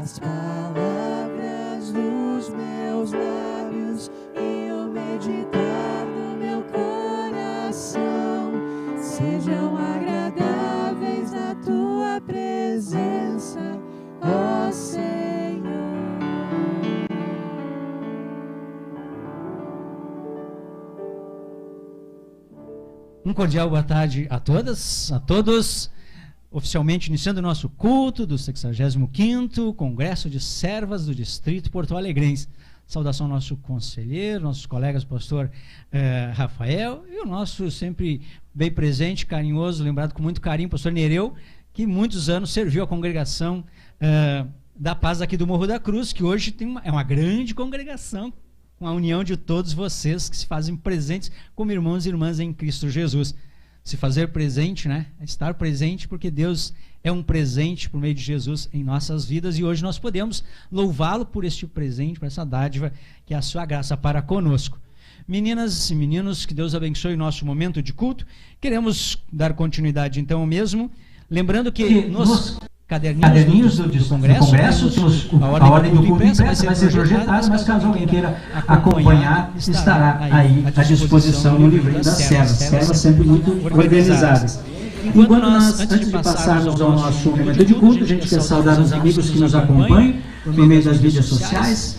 as palavras dos meus lábios e o meditar do meu coração sejam agradáveis na tua presença, ó Senhor. Um cordial boa tarde a todas, a todos. Oficialmente iniciando o nosso culto do 65º Congresso de Servas do Distrito Porto Alegrense. Saudação ao nosso conselheiro, nossos colegas, pastor Rafael, e o nosso sempre bem presente, carinhoso, lembrado com muito carinho, pastor Nereu, que muitos anos serviu a congregação da Paz aqui do Morro da Cruz, que hoje é uma grande congregação, com a união de todos vocês que se fazem presentes como irmãos e irmãs em Cristo Jesus. Se fazer presente, né? Estar presente, porque Deus é um presente por meio de Jesus em nossas vidas, e hoje nós podemos louvá-lo por este presente, por essa dádiva que é a sua graça para conosco. Meninas e meninos, que Deus abençoe o nosso momento de culto. Queremos dar continuidade então mesmo, lembrando que nos caderninhos do Congresso, a ordem do culto impressa vai ser projetada, mas caso alguém queira acompanhar, estará aí à disposição no livrinho das servas sempre muito organizadas. Enquanto nós, antes de passarmos ao nosso momento de culto, a gente quer saudar os amigos que nos acompanham por meio das mídias sociais.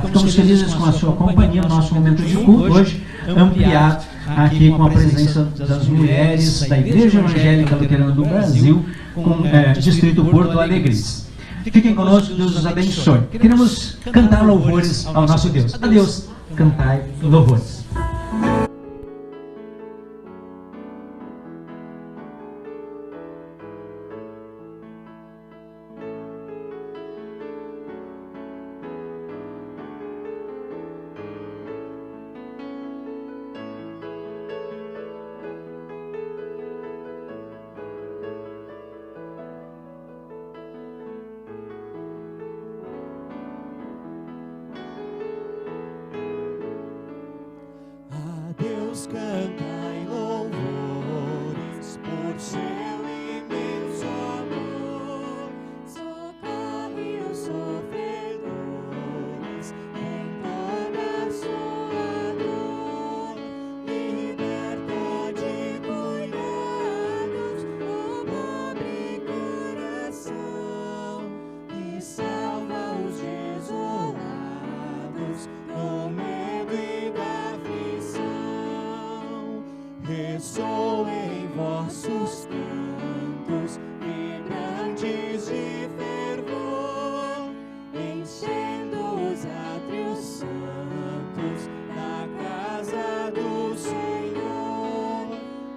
Ficamos felizes com a sua companhia no nosso momento de culto, hoje ampliado aqui com a presença das mulheres da Igreja Evangélica Luterana do Brasil, com Distrito Porto Alegrense. Fiquem conosco, Deus os abençoe. Queremos cantar louvores ao nosso Deus. A Deus, cantai louvores. Cantai louvores por seu imenso amor, socorre os sofredores em toda sua dor, liberta de cuidados o pobre coração e salva os desolados do medo e da aflição. Ressoem vossos cantos, vibrantes de fervor, enchendo os átrios santos da casa do Senhor.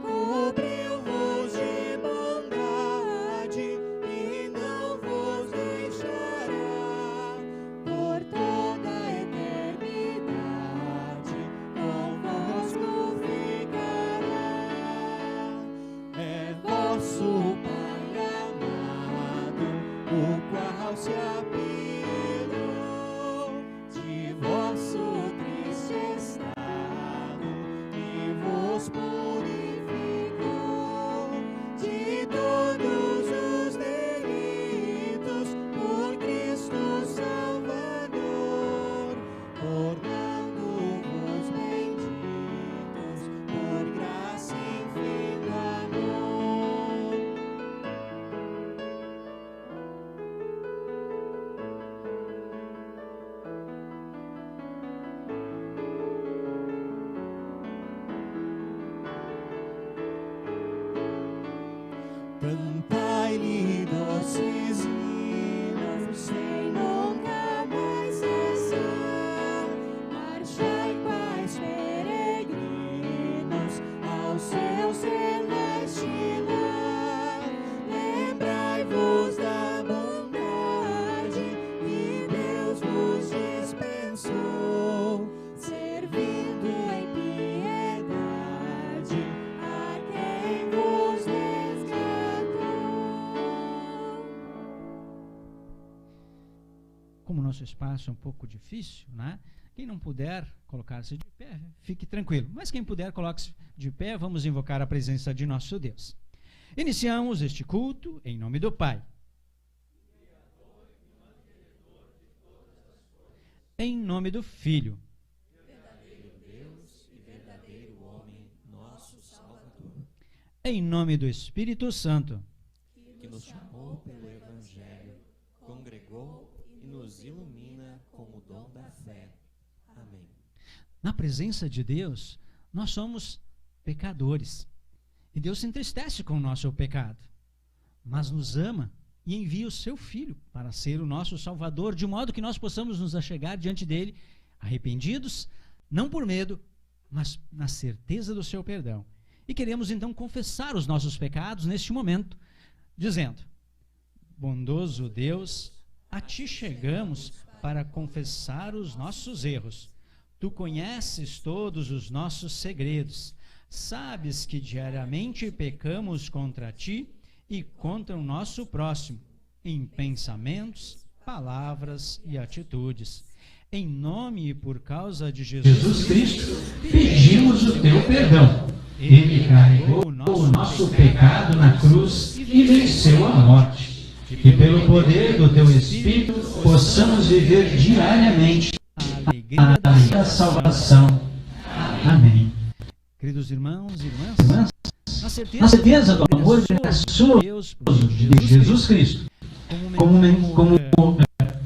Cobriu-vos de bondade e não vos deixará por toda a eternidade. Convosco é vosso Pai amado, o qual se apirou de vosso triste estado e vos purificou de todos os delitos por Cristo Salvador, tornando-vos benditos por graça infinita. Cantai-lhe doces hinos sem nunca mais cessar. Marchai, pais peregrinos, ao seu celeste lar. Lembrai-vos da bondade que Deus vos dispensou, servindo em piedade a quem vos como o nosso espaço é um pouco difícil, né? Quem não puder colocar-se de pé, fique tranquilo. Mas quem puder, coloque-se de pé, vamos invocar a presença de nosso Deus. Iniciamos este culto em nome do Pai, Em nome do Filho, verdadeiro Deus e verdadeiro homem, nosso Salvador, em nome do Espírito Santo, que nos chamou pelo Evangelho, congregou e nos ilumina com o dom da fé. Amém. na presença de Deus, nós somos pecadores. E Deus se entristece com o nosso pecado, mas nos ama e envia o seu Filho para ser o nosso Salvador, de modo que nós possamos nos achegar diante dele, arrependidos, não por medo, mas na certeza do seu perdão. E queremos então confessar os nossos pecados neste momento, dizendo: bondoso Deus, a ti chegamos para confessar os nossos erros. Tu conheces todos os nossos segredos. Sabes que diariamente pecamos contra ti e contra o nosso próximo, em pensamentos, palavras e atitudes. Em nome e por causa de Jesus Cristo, pedimos o teu perdão. Ele carregou o nosso pecado na cruz e venceu a morte. Que pelo poder do teu Espírito possamos viver diariamente a alegria da salvação. Amém. Queridos irmãos e irmãs, na certeza do amor e da sua Deus de Jesus Cristo, como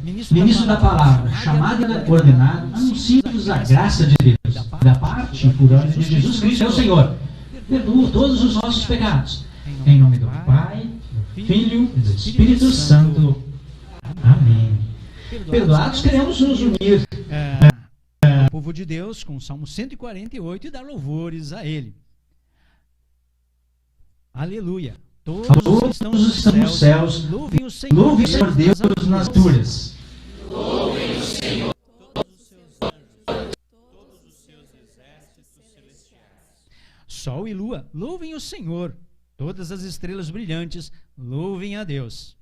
ministro da palavra, chamado e ordenado, anunciamos a graça de Deus, da parte e por ordem de Jesus Cristo, é o Senhor. Perdoa todos os nossos pecados. Em nome do Pai, do Filho e do Espírito Santo. Amém. Perdoados, queremos nos unir ao povo de Deus com o Salmo 148 e dar louvores a Ele. Aleluia. Todos estão nos céus. Louvem o Senhor Deus nas alturas. Louvem o Senhor, todos os seus anjos, todos os seus exércitos celestiais. Sol e lua, louvem o Senhor. Todas as estrelas brilhantes, louvem a Deus.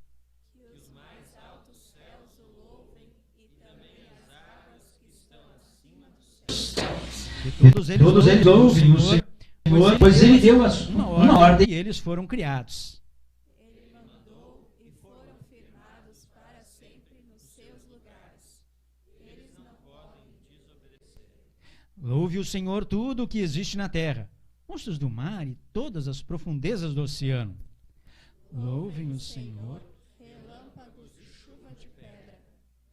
Que os mais altos céus o louvem e também as águas que estão acima dos céus. Que todos eles louvem o Senhor, pois Ele deu uma ordem e eles foram criados. Ele mandou e foram firmados para sempre nos seus lugares. Eles não podem desobedecer. Louve o Senhor tudo o que existe na terra, monstros do mar e todas as profundezas do oceano. Louvem o Senhor. Relâmpagos e chuva de pedra,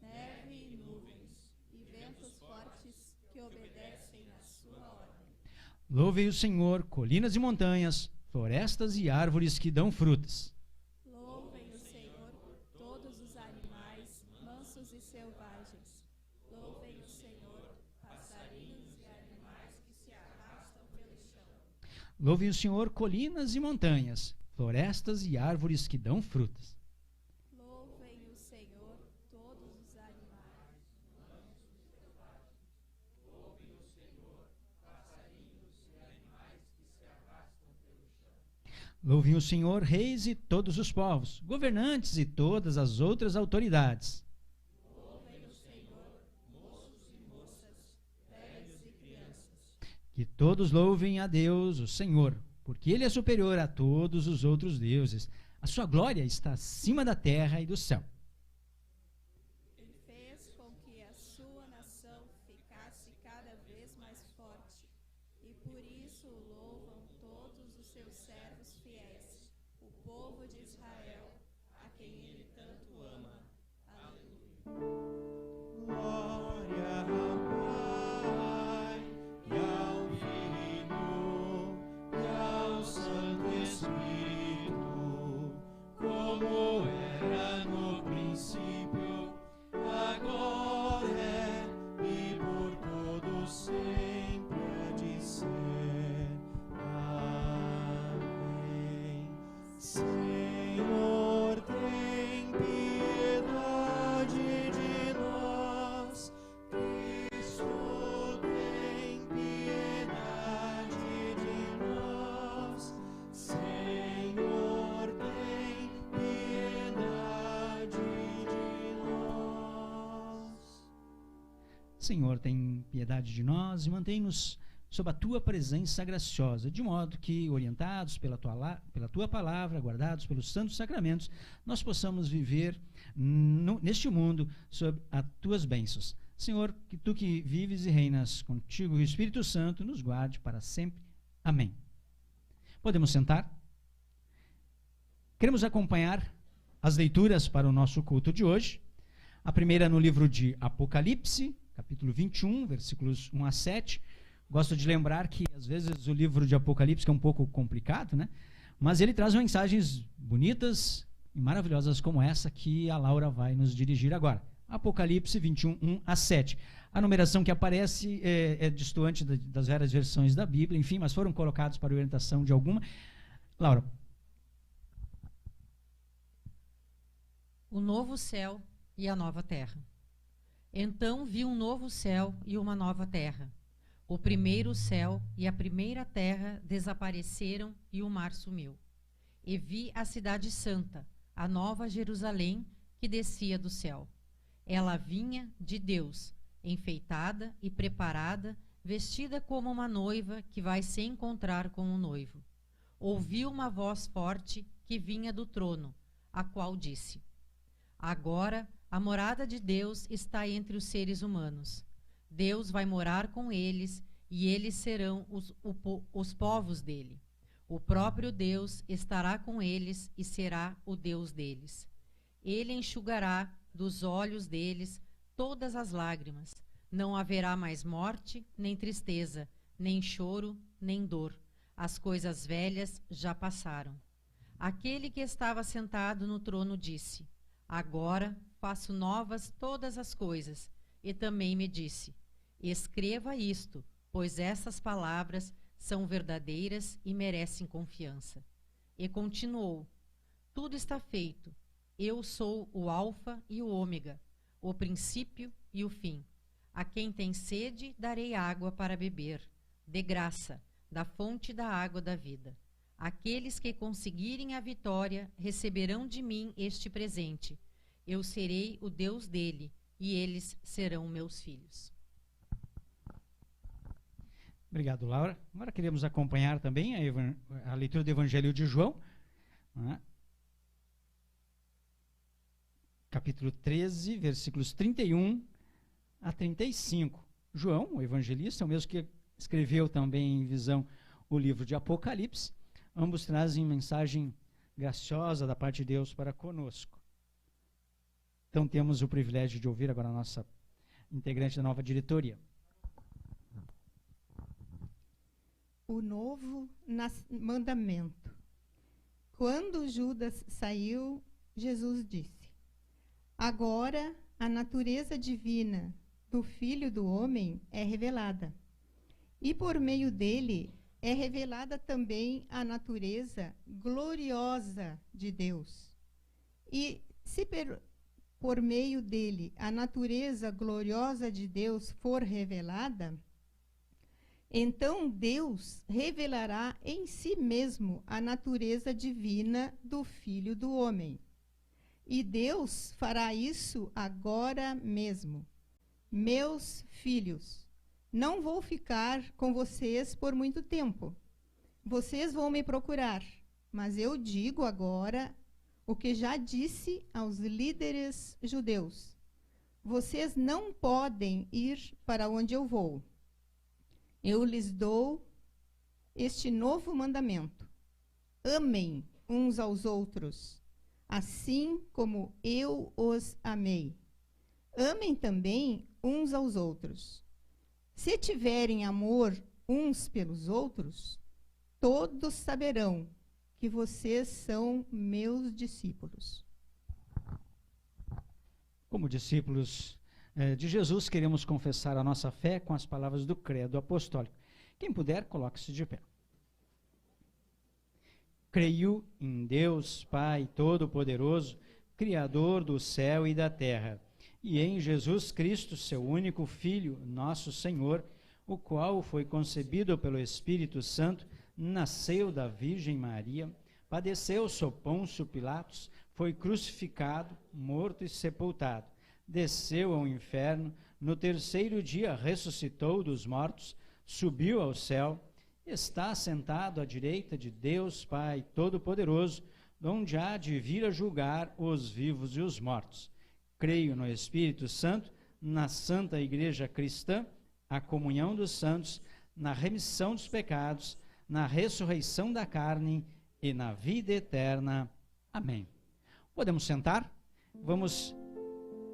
neve e nuvens, e ventos fortes que obedecem à sua ordem. Louvem o Senhor, colinas e montanhas, florestas e árvores que dão frutas. Louvem o Senhor, todos os animais, mansos e selvagens. Louvem o Senhor, passarinhos e animais que se arrastam pelo chão. Louvem o Senhor, colinas e montanhas, florestas e árvores que dão frutas. Louvem o Senhor, todos os animais. Louvem o Senhor, passarinhos e animais que se arrastam pelo chão. Louvem o Senhor, reis e todos os povos, governantes e todas as outras autoridades. Louvem o Senhor, moços e moças, velhos e crianças. Que todos louvem a Deus, o Senhor, porque Ele é superior a todos os outros deuses. A sua glória está acima da terra e do céu. E fez com que a sua nação ficasse cada vez mais forte. E por isso o louvam todos os seus servos fiéis, o povo de Israel, a quem ele tanto ama. Aleluia. Glória ao Pai, e ao Filho, e ao Santo Espírito, como era no princípio, agora é e por todo sempre há de ser. Amém. Senhor, tem piedade de nós. Cristo, tem piedade de nós. Senhor, tem piedade de nós. Senhor, tem piedade de nós e mantém-nos sob a Tua presença graciosa, de modo que, orientados pela Tua palavra, guardados pelos santos sacramentos, nós possamos viver neste mundo sob as Tuas bênçãos. Senhor, que tu que vives e reinas contigo, o Espírito Santo, nos guarde para sempre. Amém. Podemos sentar? Queremos acompanhar as leituras para o nosso culto de hoje. A primeira no livro de Apocalipse, capítulo 21, versículos 1 a 7. Gosto de lembrar que, às vezes, o livro de Apocalipse que é um pouco complicado, né? Mas ele traz mensagens bonitas e maravilhosas como essa que a Laura vai nos dirigir agora. Apocalipse 21, 1 a 7. A numeração que aparece é distoante das várias versões da Bíblia, enfim, mas foram colocados para orientação de alguma. Laura. O novo céu e a nova terra. Então vi um novo céu e uma nova terra. O primeiro céu e a primeira terra desapareceram e o mar sumiu. E vi a cidade santa, a nova Jerusalém, que descia do céu. Ela vinha de Deus, enfeitada e preparada, vestida como uma noiva que vai se encontrar com o noivo. Ouvi uma voz forte que vinha do trono, a qual disse: Agora a morada de Deus está entre os seres humanos. Deus vai morar com eles e eles serão os povos dele. O próprio Deus estará com eles e será o Deus deles. Ele enxugará dos olhos deles todas as lágrimas. Não haverá mais morte, nem tristeza, nem choro, nem dor. As coisas velhas já passaram. Aquele que estava sentado no trono disse: Agora faço novas todas as coisas. E também me disse: Escreva isto, pois essas palavras são verdadeiras e merecem confiança. E continuou: Tudo está feito. Eu sou o Alfa e o Ômega, o princípio e o fim. A quem tem sede, darei água para beber, de graça, da fonte da água da vida. Aqueles que conseguirem a vitória receberão de mim este presente. Eu serei o Deus dele, e eles serão meus filhos. Obrigado, Laura. Agora queremos acompanhar também a leitura do Evangelho de João, né? Capítulo 13, versículos 31 a 35. João, o evangelista, é o mesmo que escreveu também em visão o livro de Apocalipse. Ambos trazem mensagem graciosa da parte de Deus para conosco. Então temos o privilégio de ouvir agora a nossa integrante da nova diretoria. O novo mandamento. Quando Judas saiu, Jesus disse: Agora a natureza divina do Filho do Homem é revelada, e por meio dele é revelada também a natureza gloriosa de Deus. E se por meio dele a natureza gloriosa de Deus for revelada, então Deus revelará em si mesmo a natureza divina do Filho do Homem. E Deus fará isso agora mesmo. Meus filhos, não vou ficar com vocês por muito tempo. Vocês vão me procurar, mas eu digo agora o que já disse aos líderes judeus: vocês não podem ir para onde eu vou. Eu lhes dou este novo mandamento: amem uns aos outros, assim como eu os amei. Amem também uns aos outros. Se tiverem amor uns pelos outros, todos saberão que vocês são meus discípulos. Como discípulos de Jesus, queremos confessar a nossa fé com as palavras do credo apostólico. Quem puder, coloque-se de pé. Creio em Deus, Pai Todo-Poderoso, Criador do céu e da terra, e em Jesus Cristo, seu único Filho, nosso Senhor, o qual foi concebido pelo Espírito Santo, nasceu da Virgem Maria, padeceu sob Pôncio Pilatos, foi crucificado, morto e sepultado, desceu ao inferno, no terceiro dia ressuscitou dos mortos, subiu ao céu, está sentado à direita de Deus Pai Todo-Poderoso, donde há de vir a julgar os vivos e os mortos. Creio no Espírito Santo, na Santa Igreja Cristã, a comunhão dos santos, na remissão dos pecados, na ressurreição da carne e na vida eterna. Amém. Podemos sentar? Vamos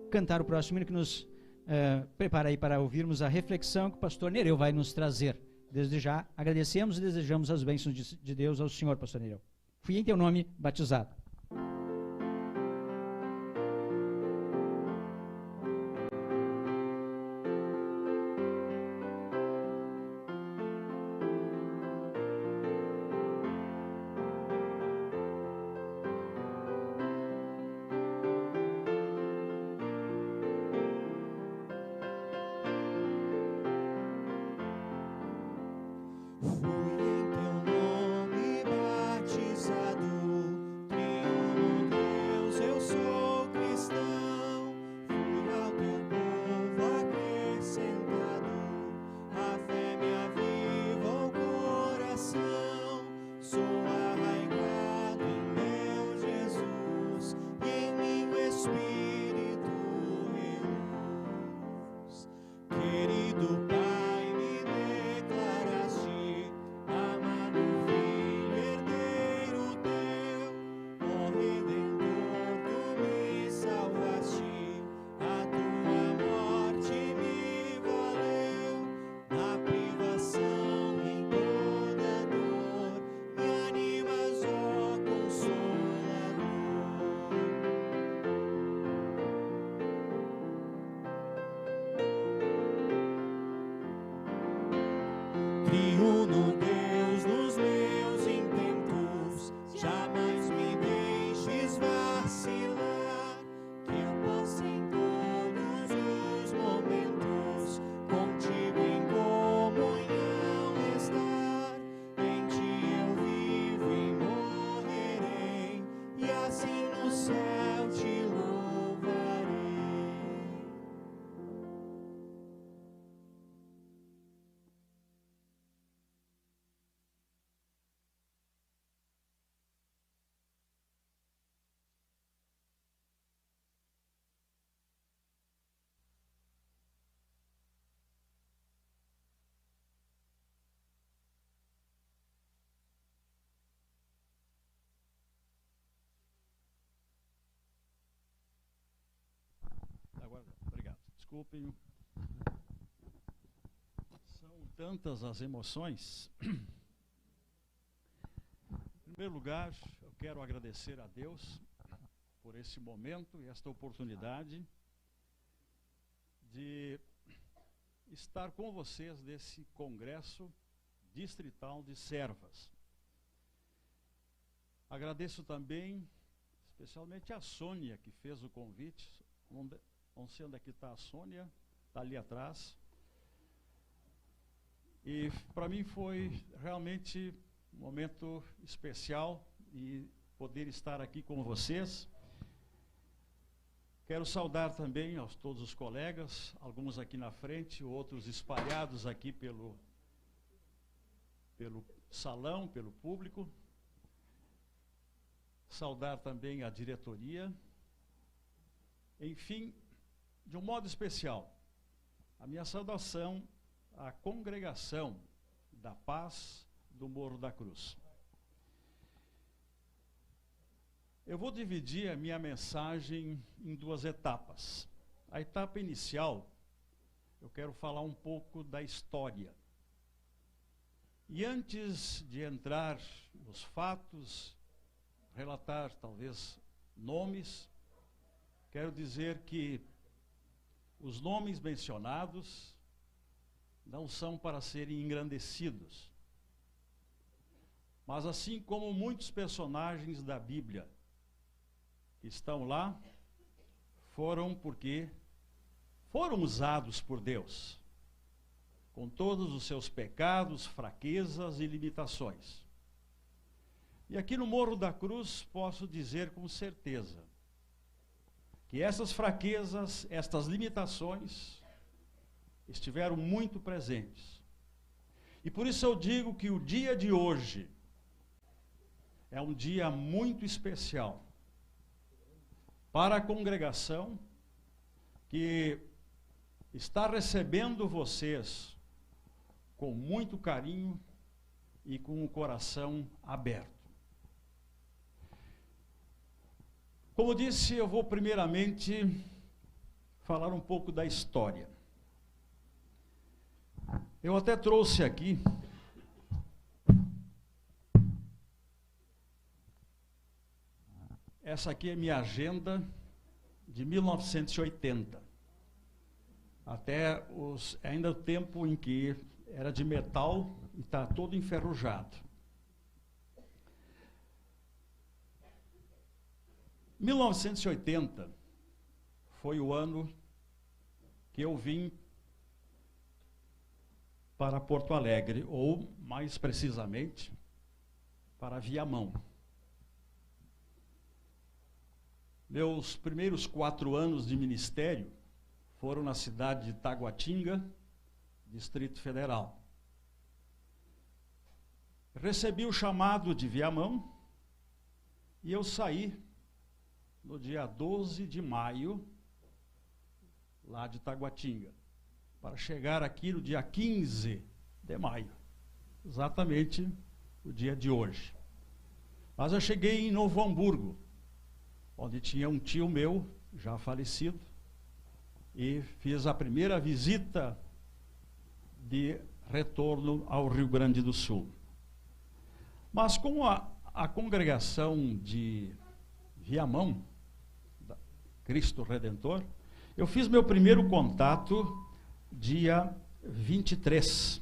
cantar o próximo hino que nos prepara aí para ouvirmos a reflexão que o pastor Nereu vai nos trazer. Desde já agradecemos e desejamos as bênçãos de Deus ao senhor, pastor Nereu. Fui em teu nome batizado. Triuno Deus nos meus intentos, jamais me deixes vacilar, que eu possa em todos os momentos contigo em comunhão estar. Em ti eu vivo e morrerei, e assim no céu te louvarei. Agora, obrigado. Desculpem. São tantas as emoções. Em primeiro lugar, eu quero agradecer a Deus por esse momento e esta oportunidade de estar com vocês nesse congresso distrital de servas. Agradeço também, especialmente a Sônia, que fez o convite. Não sei onde é que está a Sônia, está ali atrás. E para mim foi realmente um momento especial e poder estar aqui com vocês. Quero saudar também aos todos os colegas, alguns aqui na frente, outros espalhados aqui pelo salão, pelo público. Saudar também a diretoria. Enfim, de um modo especial, a minha saudação à congregação da Paz do Morro da Cruz. Eu vou dividir a minha mensagem em duas etapas. A etapa inicial, eu quero falar um pouco da história. E antes de entrar nos fatos, relatar talvez nomes, quero dizer que os nomes mencionados não são para serem engrandecidos. Mas assim como muitos personagens da Bíblia que estão lá, foram porque foram usados por Deus, com todos os seus pecados, fraquezas e limitações. E aqui no Morro da Cruz posso dizer com certeza que essas fraquezas, estas limitações, estiveram muito presentes. E por isso eu digo que o dia de hoje é um dia muito especial para a congregação que está recebendo vocês com muito carinho e com o coração aberto. Como disse, eu vou primeiramente falar um pouco da história. Eu até trouxe aqui essa aqui é minha agenda de 1980. Até ainda o tempo em que era de metal e está todo enferrujado. 1980 foi o ano que eu vim para Porto Alegre, ou mais precisamente, para Viamão. Meus primeiros 4 anos de ministério foram na cidade de Taguatinga, Distrito Federal. Recebi o chamado de Viamão e eu saí no dia 12 de maio, lá de Taguatinga, para chegar aqui no dia 15 de maio, exatamente o dia de hoje. Mas eu cheguei em Novo Hamburgo, onde tinha um tio meu, já falecido, e fiz a primeira visita de retorno ao Rio Grande do Sul. Mas com a congregação de Viamão, Cristo Redentor, eu fiz meu primeiro contato dia 23.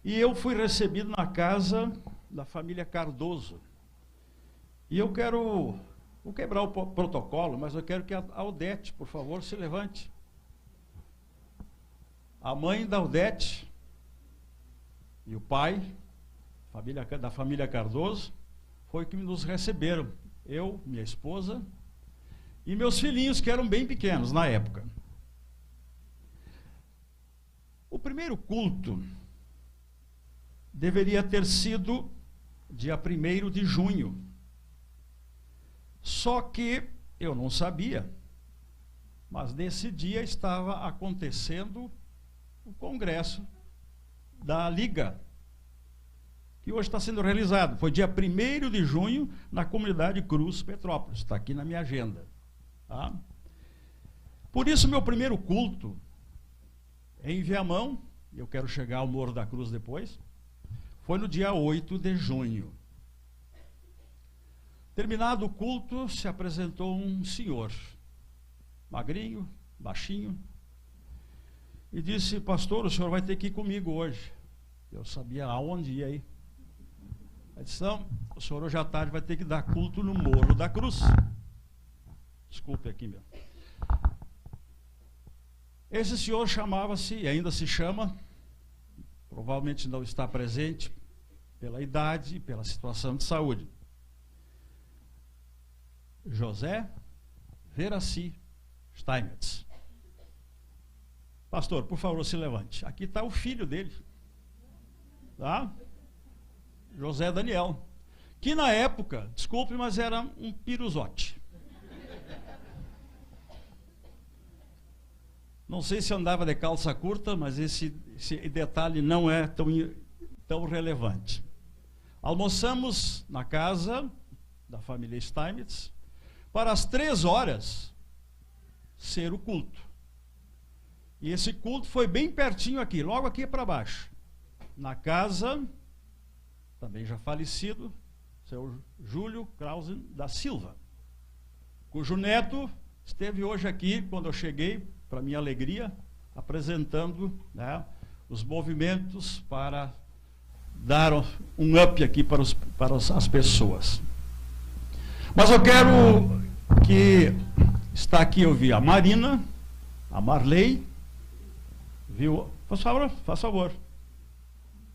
E eu fui recebido na casa da família Cardoso. E eu vou quebrar o protocolo, mas eu quero que a Odete, por favor, se levante. A mãe da Odete e o pai da família Cardoso foi que nos receberam. Eu, minha esposa e meus filhinhos, que eram bem pequenos na época. O primeiro culto deveria ter sido dia 1º de junho. Só que eu não sabia, mas nesse dia estava acontecendo o congresso da Liga, que hoje está sendo realizado. Foi dia 1º de junho, na comunidade Cruz, Petrópolis. Está aqui na minha agenda. Tá? Por isso, meu primeiro culto em Viamão, eu quero chegar ao Morro da Cruz depois, foi no dia 8 de junho. Terminado o culto, se apresentou um senhor, magrinho, baixinho, e disse: pastor, o senhor vai ter que ir comigo hoje. Eu sabia aonde ia ir. Ele disse: não, o senhor hoje à tarde vai ter que dar culto no Morro da Cruz. Desculpe aqui, meu. Esse senhor chamava-se, e ainda se chama, provavelmente não está presente pela idade e pela situação de saúde, José Veraci Steinmetz. Pastor, por favor, se levante. Aqui está o filho dele, tá? José Daniel, que na época, desculpe, mas era um piruzote. Não sei se andava de calça curta, mas esse detalhe não é tão relevante. Almoçamos na casa da família Steinmetz para as 3 horas ser o culto. E esse culto foi bem pertinho aqui, logo aqui para baixo, na casa, também já falecido, seu Júlio Krause da Silva, cujo neto esteve hoje aqui, quando eu cheguei, para minha alegria, apresentando, né, os movimentos para dar um up aqui para as pessoas. Mas eu quero que está aqui, eu vi a Marina, a Marley, viu? Faz favor.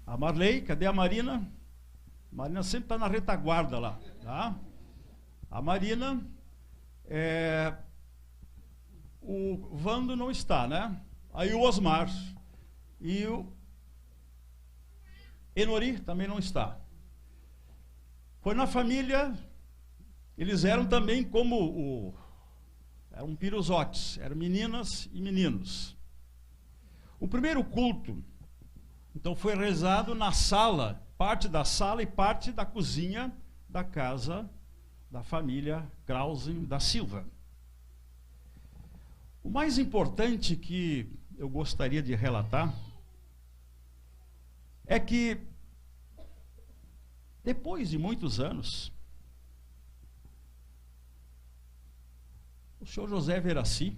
A Marley, cadê a Marina? A Marina sempre está na retaguarda lá, tá? A Marina, o Vando não está, né? Aí o Osmar e o Enori também não está. Foi na família, eles eram também como Eram piruzotes, eram meninas e meninos. O primeiro culto, então, foi rezado na sala, parte da sala e parte da cozinha da casa da família Krause da Silva. O mais importante que eu gostaria de relatar é que, depois de muitos anos, o senhor José Veraci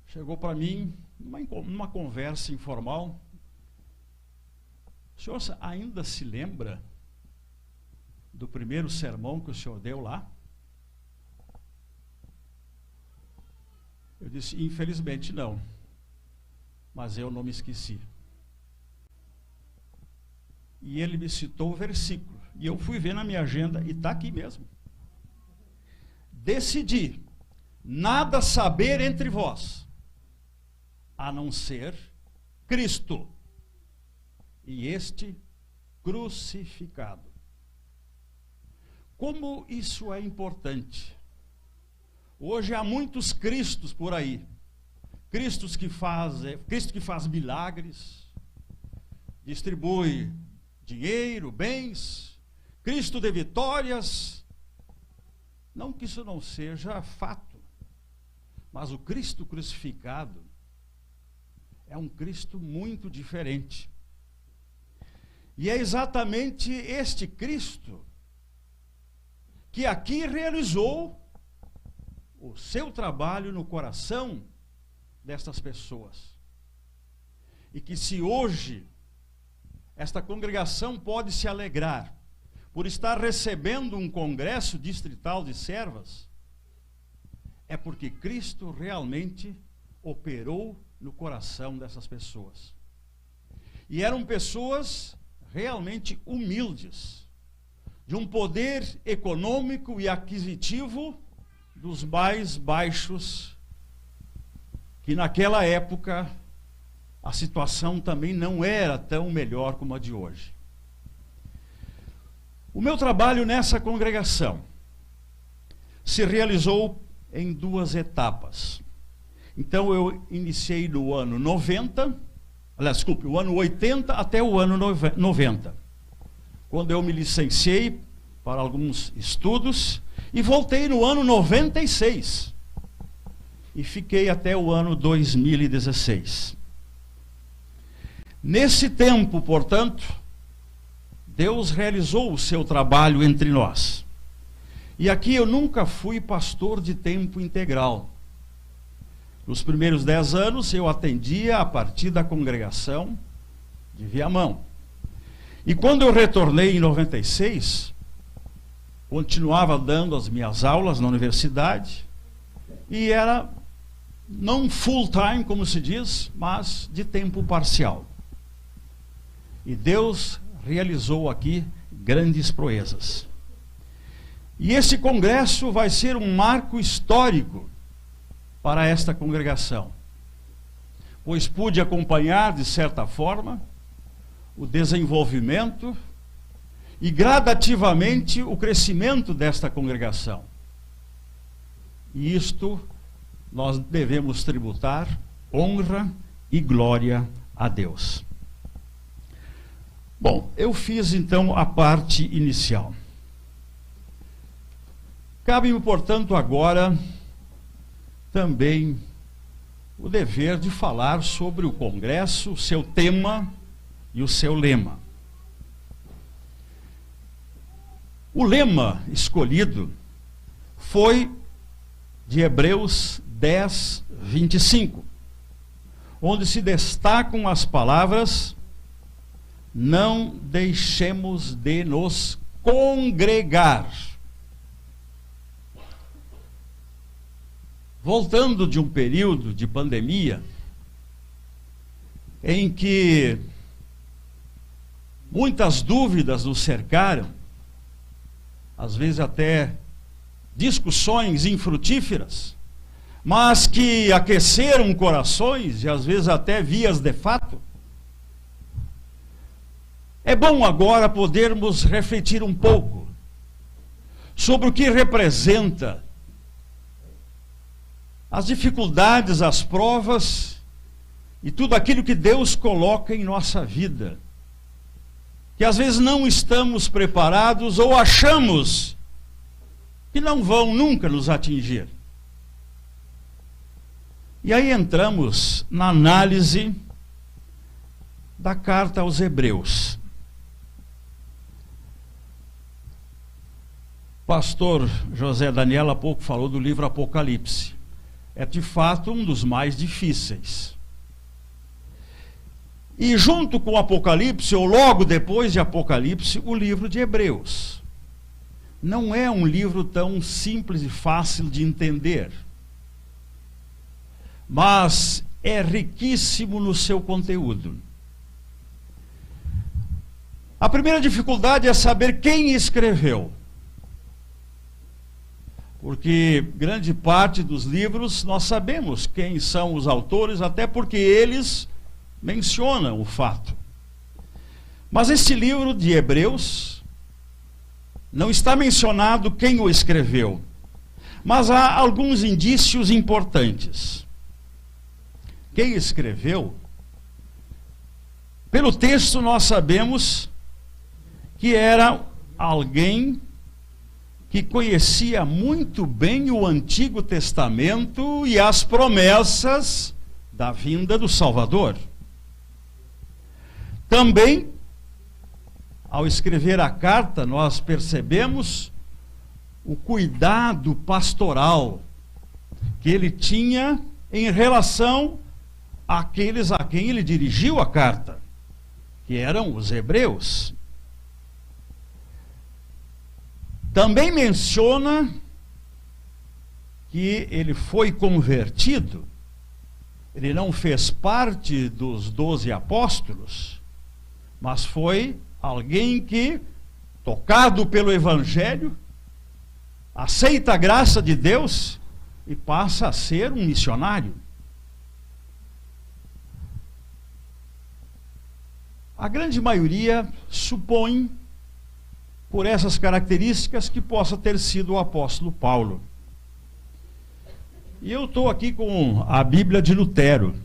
chegou para mim numa conversa informal. O senhor ainda se lembra do primeiro sermão que o senhor deu lá? Eu disse, infelizmente não, mas eu não me esqueci. E ele me citou o versículo, e eu fui ver na minha agenda, e está aqui mesmo. Decidi nada saber entre vós, a não ser Cristo, e este crucificado. Como isso é importante. Hoje há muitos Cristos por aí. Cristo que faz milagres, distribui dinheiro, bens, Cristo de vitórias. Não que isso não seja fato, mas o Cristo crucificado é um Cristo muito diferente. E é exatamente este Cristo que aqui realizou o seu trabalho no coração destas pessoas. E que se hoje esta congregação pode se alegrar por estar recebendo um congresso distrital de servas, é porque Cristo realmente operou no coração dessas pessoas. E eram pessoas realmente humildes, de um poder econômico e aquisitivo dos mais baixos, que naquela época a situação também não era tão melhor como a de hoje. O meu trabalho nessa congregação se realizou em 2 etapas. Então eu iniciei no ano 80 até o ano 90, quando eu me licenciei para alguns estudos, e voltei no ano 96, e fiquei até o ano 2016. Nesse tempo, portanto, Deus realizou o seu trabalho entre nós. E aqui eu nunca fui pastor de tempo integral. Nos primeiros 10 anos eu atendia a partir da congregação de Viamão. E quando eu retornei em 96, continuava dando as minhas aulas na universidade, e era não full time, como se diz, mas de tempo parcial. E Deus realizou aqui grandes proezas. E esse congresso vai ser um marco histórico para esta congregação, pois pude acompanhar, de certa forma, o desenvolvimento e gradativamente o crescimento desta congregação. E isto nós devemos tributar honra e glória a Deus. Bom, eu fiz então a parte inicial. Cabe-me, portanto, agora também o dever de falar sobre o congresso, o seu tema e o seu lema. O lema escolhido foi de Hebreus 10, 25, onde se destacam as palavras: não deixemos de nos congregar. Voltando de um período de pandemia, em que muitas dúvidas nos cercaram, às vezes até discussões infrutíferas, mas que aqueceram corações e às vezes até vias de fato, é bom agora podermos refletir um pouco sobre o que representa as dificuldades, as provas e tudo aquilo que Deus coloca em nossa vida, que às vezes não estamos preparados ou achamos que não vão nunca nos atingir. E aí entramos na análise da carta aos Hebreus. Pastor José Daniel há pouco falou do livro Apocalipse. É de fato um dos mais difíceis. E junto com o Apocalipse, ou logo depois de Apocalipse, o livro de Hebreus. Não é um livro tão simples e fácil de entender, mas é riquíssimo no seu conteúdo. A primeira dificuldade é saber quem escreveu. Porque grande parte dos livros nós sabemos quem são os autores, até porque eles mencionam o fato. Mas este livro de Hebreus não está mencionado quem o escreveu, mas há alguns indícios importantes. Quem escreveu, pelo texto nós sabemos que era alguém que conhecia muito bem o Antigo Testamento e as promessas da vinda do Salvador. Também, ao escrever a carta, nós percebemos o cuidado pastoral que ele tinha em relação àqueles a quem ele dirigiu a carta, que eram os hebreus. Também menciona que ele foi convertido, ele não fez parte dos 12 apóstolos, mas foi alguém que, tocado pelo Evangelho, aceita a graça de Deus e passa a ser um missionário. A grande maioria supõe, por essas características, que possa ter sido o apóstolo Paulo. E eu estou aqui com a Bíblia de Lutero.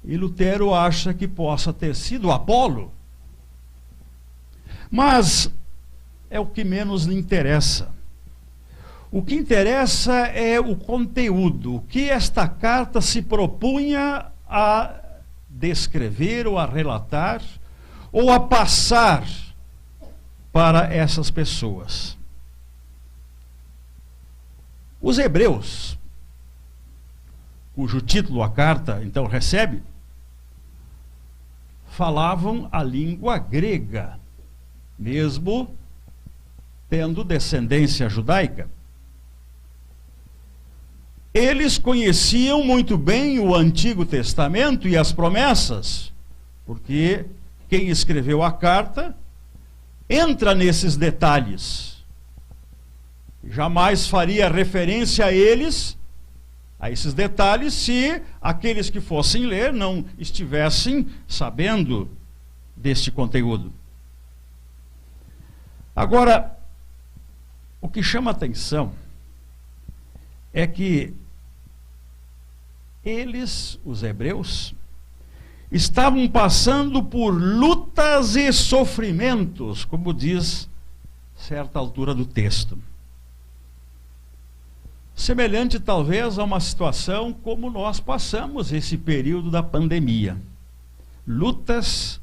E Lutero acha que possa ter sido Apolo. Mas é o que menos lhe interessa. O que interessa é o conteúdo, o que esta carta se propunha a descrever ou a relatar ou a passar para essas pessoas. Os hebreus, cujo título a carta então recebe, falavam a língua grega, mesmo tendo descendência judaica. Eles conheciam muito bem o Antigo Testamento e as promessas, porque quem escreveu a carta entra nesses detalhes. Jamais faria referência a eles, a esses detalhes, se aqueles que fossem ler não estivessem sabendo deste conteúdo. Agora, o que chama atenção é que eles, os hebreus, estavam passando por lutas e sofrimentos, como diz certa altura do texto. Semelhante talvez a uma situação como nós passamos esse período da pandemia. Lutas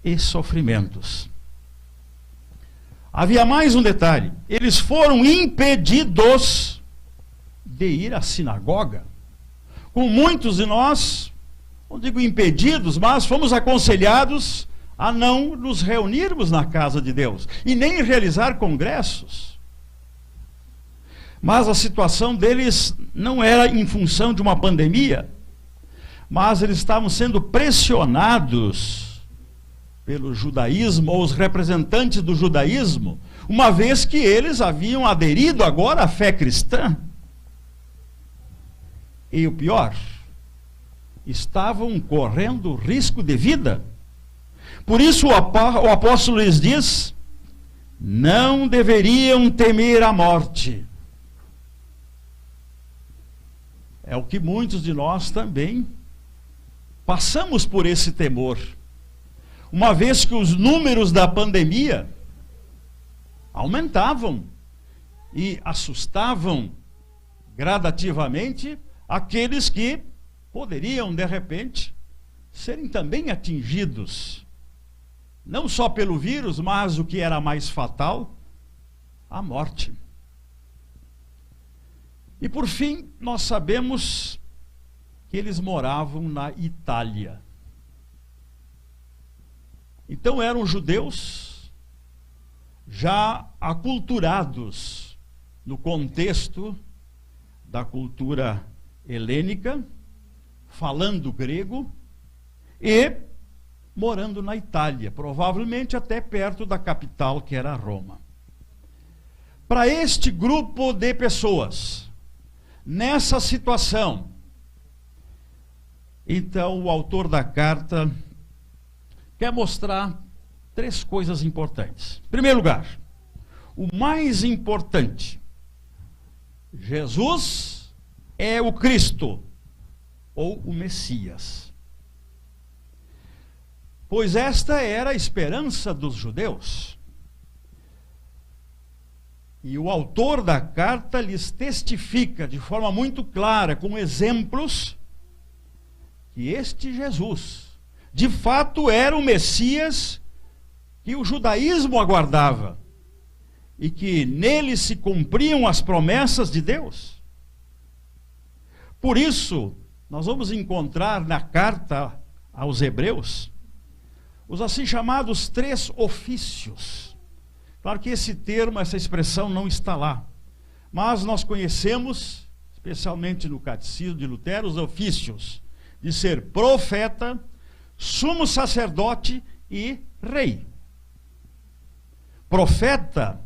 e sofrimentos. Havia mais um detalhe: eles foram impedidos de ir à sinagoga. Com muitos de nós, não digo impedidos, mas fomos aconselhados a não nos reunirmos na casa de Deus e nem realizar congressos. Mas a situação deles não era em função de uma pandemia, mas eles estavam sendo pressionados pelo judaísmo, ou os representantes do judaísmo, uma vez que eles haviam aderido agora à fé cristã. E o pior, estavam correndo risco de vida. Por isso o apóstolo lhes diz: não deveriam temer a morte. É o que muitos de nós também passamos por esse temor. Uma vez que os números da pandemia aumentavam e assustavam gradativamente aqueles que poderiam, de repente, serem também atingidos, não só pelo vírus, mas o que era mais fatal, a morte. E por fim, nós sabemos que eles moravam na Itália. Então eram judeus já aculturados no contexto da cultura helênica, falando grego e morando na Itália, provavelmente até perto da capital, que era Roma. Para este grupo de pessoas, nessa situação, então o autor da carta quer mostrar 3 coisas importantes. Em primeiro lugar, o mais importante: Jesus é o Cristo, ou o Messias. Pois esta era a esperança dos judeus. E o autor da carta lhes testifica de forma muito clara, com exemplos, que este Jesus, de fato, era o Messias que o judaísmo aguardava, e que nele se cumpriam as promessas de Deus. Por isso, nós vamos encontrar na carta aos Hebreus os assim chamados 3 ofícios. Claro que esse termo, essa expressão não está lá, mas nós conhecemos, especialmente no Catecismo de Lutero, os ofícios de ser profeta, sumo sacerdote e rei. Profeta,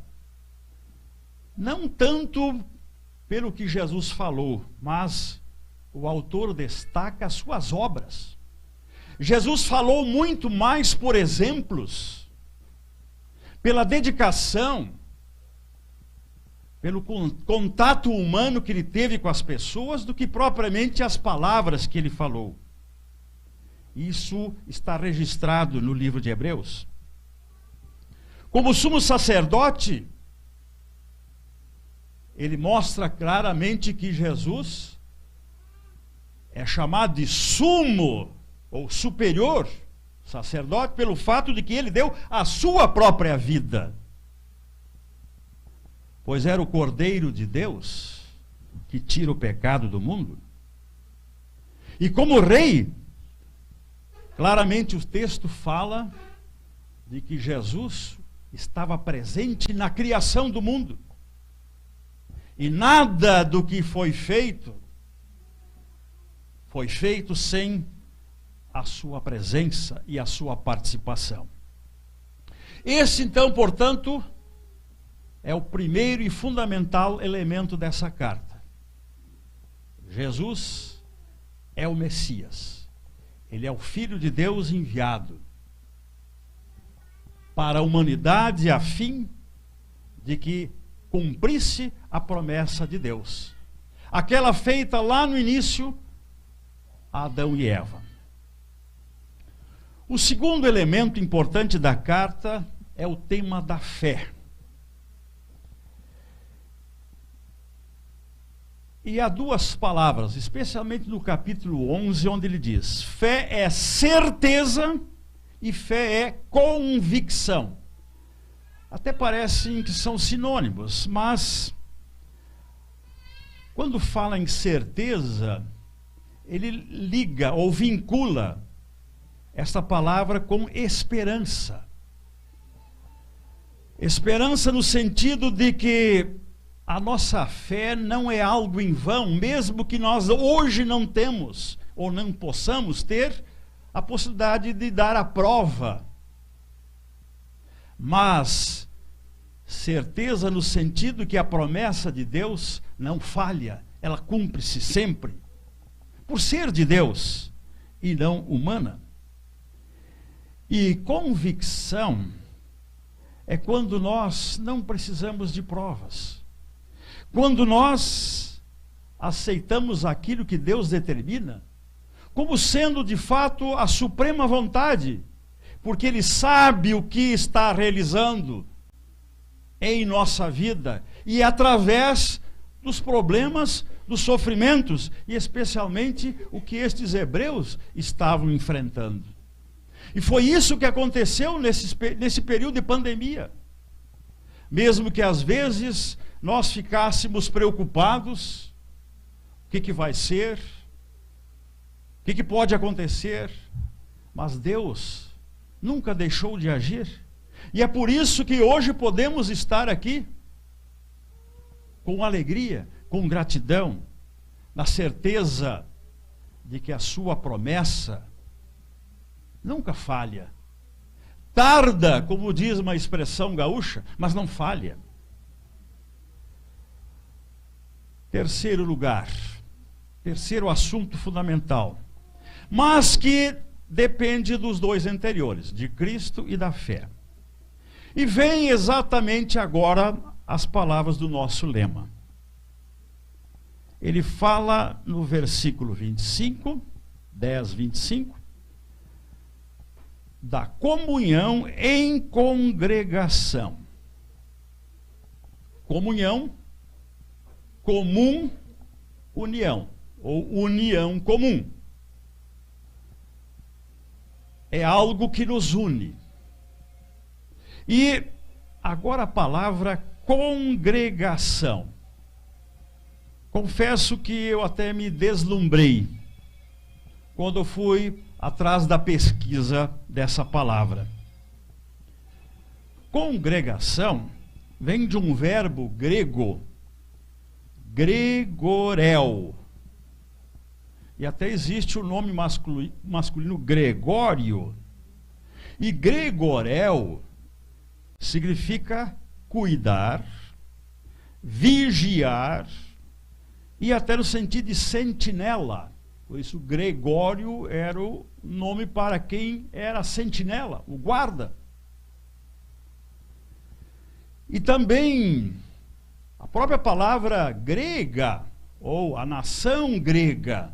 não tanto pelo que Jesus falou, mas o autor destaca as suas obras. Jesus falou muito mais por exemplos, pela dedicação, pelo contato humano que ele teve com as pessoas, do que propriamente as palavras que ele falou. Isso está registrado no livro de Hebreus. Como sumo sacerdote, ele mostra claramente que Jesus é chamado de sumo ou superior sacerdote pelo fato de que ele deu a sua própria vida. Pois era o Cordeiro de Deus que tira o pecado do mundo. E como rei, claramente o texto fala de que Jesus estava presente na criação do mundo. E nada do que foi feito sem a sua presença e a sua participação. Esse, então, portanto, é o primeiro e fundamental elemento dessa carta. Jesus é o Messias. Ele é o Filho de Deus enviado para a humanidade a fim de que cumprisse a promessa de Deus. Aquela feita lá no início a Adão e Eva. O segundo elemento importante da carta é o tema da fé. E há 2 palavras, especialmente no capítulo 11, onde ele diz: fé é certeza e fé é convicção. Até parecem que são sinônimos, mas quando fala em certeza, ele liga ou vincula esta palavra com esperança. Esperança no sentido de que a nossa fé não é algo em vão, mesmo que nós hoje não temos, ou não possamos ter, a possibilidade de dar a prova. Mas certeza no sentido que a promessa de Deus não falha, ela cumpre-se sempre, por ser de Deus e não humana. E convicção é quando nós não precisamos de provas. Quando nós aceitamos aquilo que Deus determina como sendo de fato a suprema vontade, porque Ele sabe o que está realizando em nossa vida e através dos problemas, dos sofrimentos, e especialmente o que estes hebreus estavam enfrentando. E foi isso que aconteceu nesse período de pandemia. Mesmo que às vezes nós ficássemos preocupados, o que vai ser, o que pode acontecer, mas Deus nunca deixou de agir. E é por isso que hoje podemos estar aqui com alegria, com gratidão, na certeza de que a sua promessa nunca falha. Tarda, como diz uma expressão gaúcha, mas não falha. Terceiro lugar, terceiro assunto fundamental, mas que depende dos dois anteriores, de Cristo e da fé. E vem exatamente agora as palavras do nosso lema. Ele fala no versículo 25, 10, 25, da comunhão em congregação. Comunhão, comum, união, ou união comum. É algo que nos une. E agora a palavra congregação. Confesso que eu até me deslumbrei quando eu fui atrás da pesquisa dessa palavra. Congregação vem de um verbo grego, gregorel. E até existe o nome masculino Gregório. E gregorel significa cuidar, vigiar, e até no sentido de sentinela. Por isso, Gregório era o nome para quem era sentinela, o guarda. E também a própria palavra grega, ou a nação grega,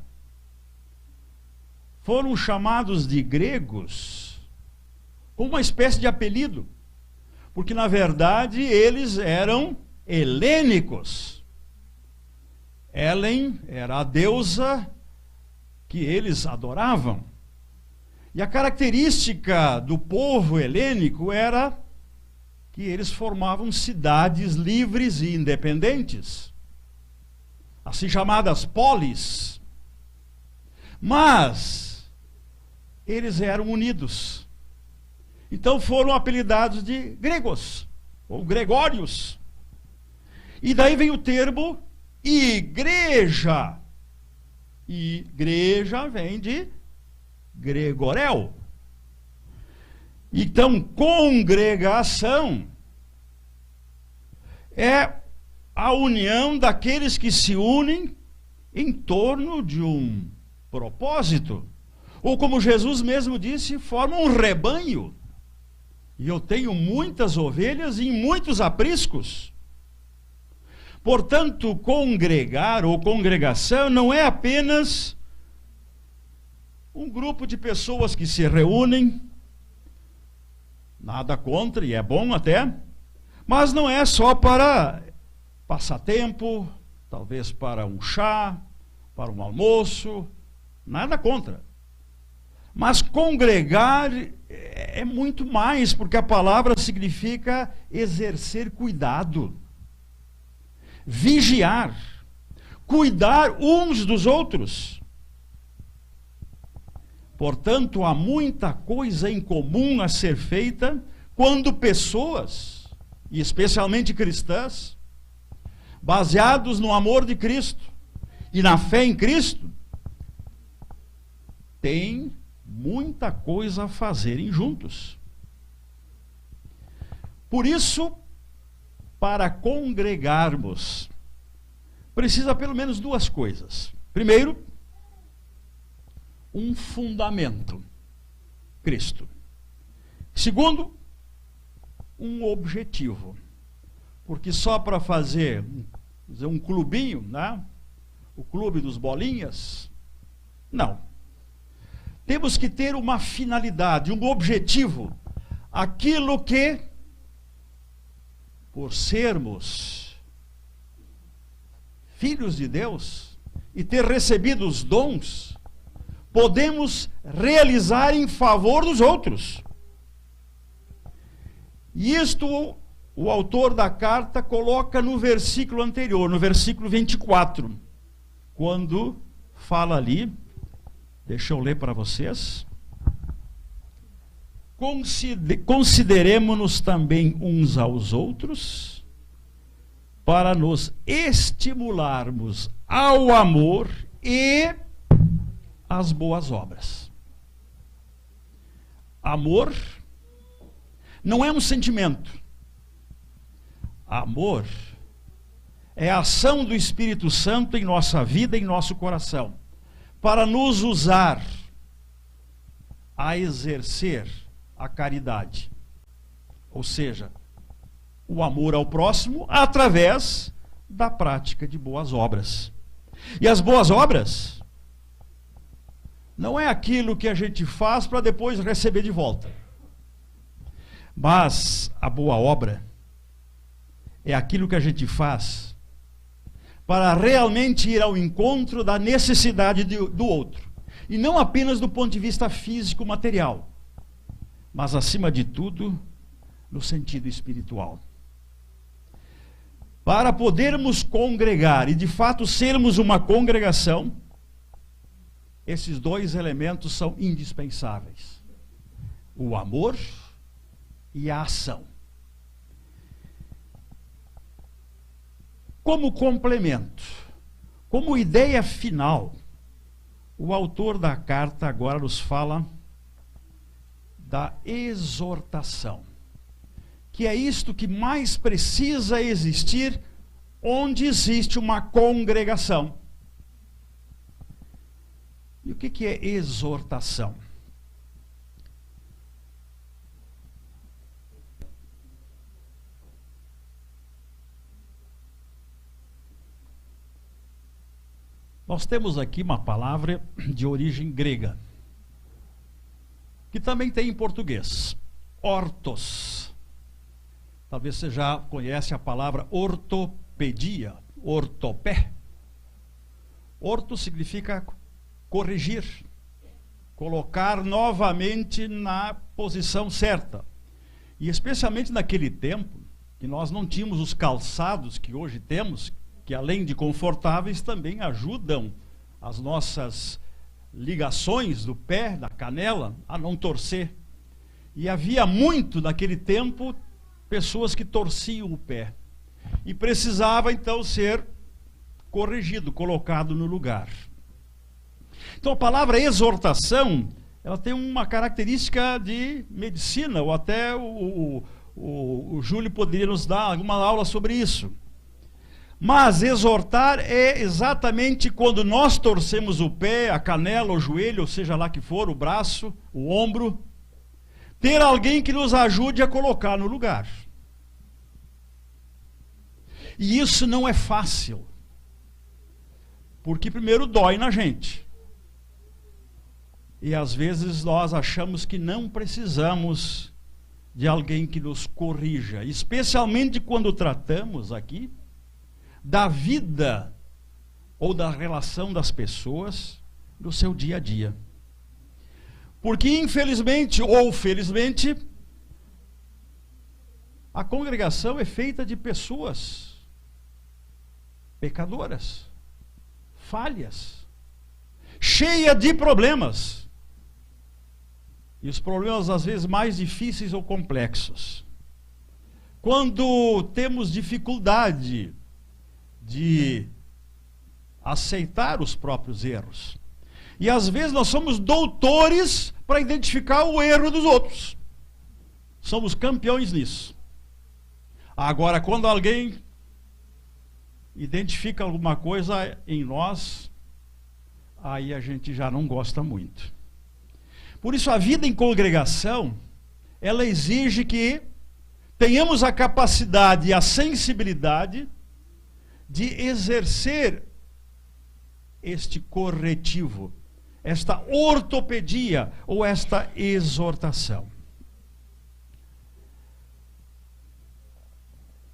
foram chamados de gregos como uma espécie de apelido, porque na verdade eles eram helênicos. Helen era a deusa que eles adoravam. E a característica do povo helênico era que eles formavam cidades livres e independentes, assim chamadas polis. Mas eles eram unidos. Então foram apelidados de gregos, ou gregórios. E daí vem o termo igreja. E igreja vem de gregorel. Então, congregação é a união daqueles que se unem em torno de um propósito. Ou como Jesus mesmo disse, formam um rebanho. E eu tenho muitas ovelhas em muitos apriscos. Portanto, congregar ou congregação não é apenas um grupo de pessoas que se reúnem, nada contra, e é bom até, mas não é só para passatempo, talvez para um chá, para um almoço, nada contra. Mas congregar é muito mais, porque a palavra significa exercer cuidado, vigiar, cuidar uns dos outros. Portanto, há muita coisa em comum a ser feita quando pessoas, e especialmente cristãs, baseados no amor de Cristo e na fé em Cristo, têm muita coisa a fazerem juntos. Por isso, para congregarmos, precisa pelo menos duas coisas. Primeiro, um fundamento, Cristo. Segundo, um objetivo. Porque só para fazer um clubinho, né? o clube dos bolinhas. Não. Temos que ter uma finalidade, um objetivo. Aquilo que, por sermos filhos de Deus e ter recebido os dons, podemos realizar em favor dos outros. E isto o autor da carta coloca no versículo anterior, no versículo 24, quando fala ali, deixa eu ler para vocês. Consideremo-nos também uns aos outros, para nos estimularmos ao amor e às boas obras. Amor não é um sentimento. Amor é a ação do Espírito Santo em nossa vida, em nosso coração, para nos usar a exercer a caridade. Ou seja, o amor ao próximo através da prática de boas obras. E as boas obras não é aquilo que a gente faz para depois receber de volta. Mas a boa obra é aquilo que a gente faz para realmente ir ao encontro da necessidade do outro. E não apenas do ponto de vista físico, material, mas acima de tudo, no sentido espiritual. Para podermos congregar e de fato sermos uma congregação, esses dois elementos são indispensáveis: o amor e a ação. Como complemento, como ideia final, o autor da carta agora nos fala da exortação, que é isto que mais precisa existir onde existe uma congregação. E o que é exortação? Nós temos aqui uma palavra de origem grega, que também tem em português, ortos. Talvez você já conhece a palavra ortopedia, ortopé. Orto significa corrigir, colocar novamente na posição certa. E especialmente naquele tempo, que nós não tínhamos os calçados que hoje temos, que além de confortáveis também ajudam as nossas ligações do pé, da canela, a não torcer. E havia muito naquele tempo pessoas que torciam o pé. E precisava então ser corrigido, colocado no lugar. Então a palavra exortação, ela tem uma característica de medicina, ou até o Júlio poderia nos dar alguma aula sobre isso. Mas exortar é exatamente quando nós torcemos o pé, a canela, o joelho, ou seja lá que for, o braço, o ombro, ter alguém que nos ajude a colocar no lugar. E isso não é fácil, porque primeiro dói na gente. E às vezes nós achamos que não precisamos de alguém que nos corrija, especialmente quando tratamos aqui da vida ou da relação das pessoas no seu dia a dia. Porque infelizmente ou felizmente, a congregação é feita de pessoas pecadoras, falhas, cheia de problemas. E os problemas às vezes mais difíceis ou complexos. Quando temos dificuldade de aceitar os próprios erros. E às vezes nós somos doutores para identificar o erro dos outros. Somos campeões nisso. Agora, quando alguém identifica alguma coisa em nós, aí a gente já não gosta muito. Por isso a vida em congregação, ela exige que tenhamos a capacidade e a sensibilidade de exercer este corretivo, esta ortopedia ou esta exortação.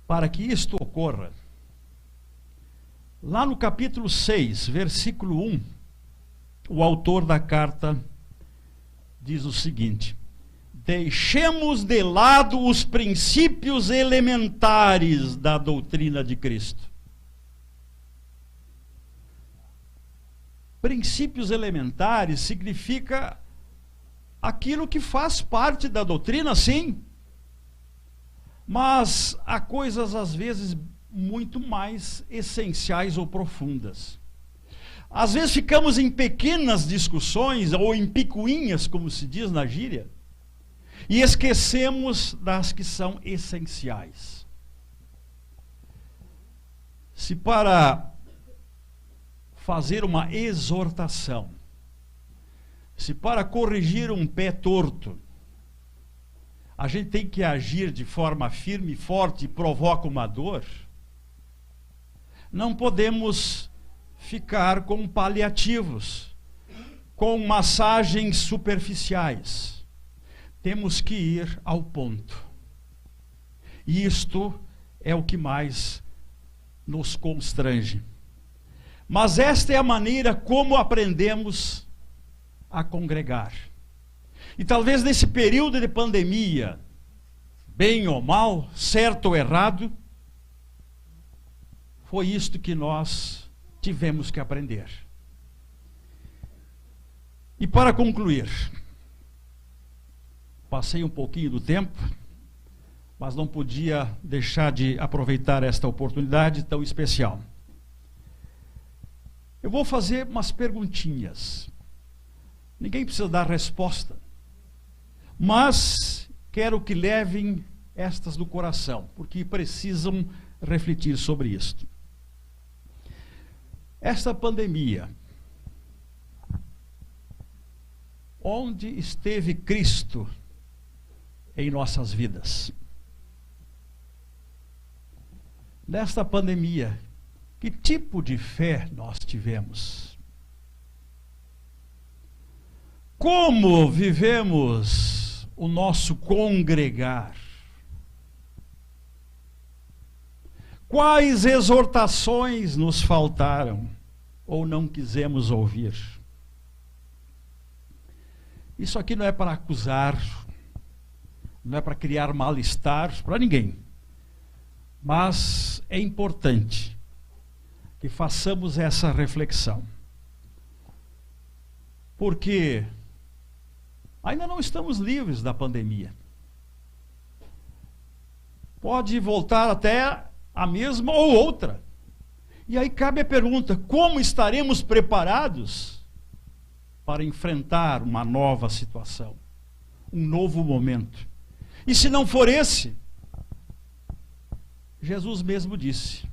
Para que isto ocorra, lá no capítulo 6, versículo 1, o autor da carta diz o seguinte: deixemos de lado os princípios elementares da doutrina de Cristo. Princípios elementares significa aquilo que faz parte da doutrina, sim. Mas há coisas, às vezes, muito mais essenciais ou profundas. Às vezes ficamos em pequenas discussões, ou em picuinhas, como se diz na gíria, e esquecemos das que são essenciais. Se para fazer uma exortação, se para corrigir um pé torto, a gente tem que agir de forma firme e forte e provoca uma dor, não podemos ficar com paliativos, com massagens superficiais. Temos que ir ao ponto. E isto é o que mais nos constrange. Mas esta é a maneira como aprendemos a congregar. E talvez nesse período de pandemia, bem ou mal, certo ou errado, foi isto que nós tivemos que aprender. E para concluir, passei um pouquinho do tempo, mas não podia deixar de aproveitar esta oportunidade tão especial. Eu vou fazer umas perguntinhas. Ninguém precisa dar resposta, mas quero que levem estas do coração, porque precisam refletir sobre isto. Esta pandemia, onde esteve Cristo em nossas vidas? Nesta pandemia, que tipo de fé nós tivemos? Como vivemos o nosso congregar? Quais exortações nos faltaram ou não quisemos ouvir? Isso aqui não é para acusar, não é para criar mal-estar para ninguém. Mas é importante que façamos essa reflexão. Porque ainda não estamos livres da pandemia. Pode voltar até a mesma ou outra. E aí cabe a pergunta: como estaremos preparados para enfrentar uma nova situação, um novo momento? E se não for esse, Jesus mesmo disse: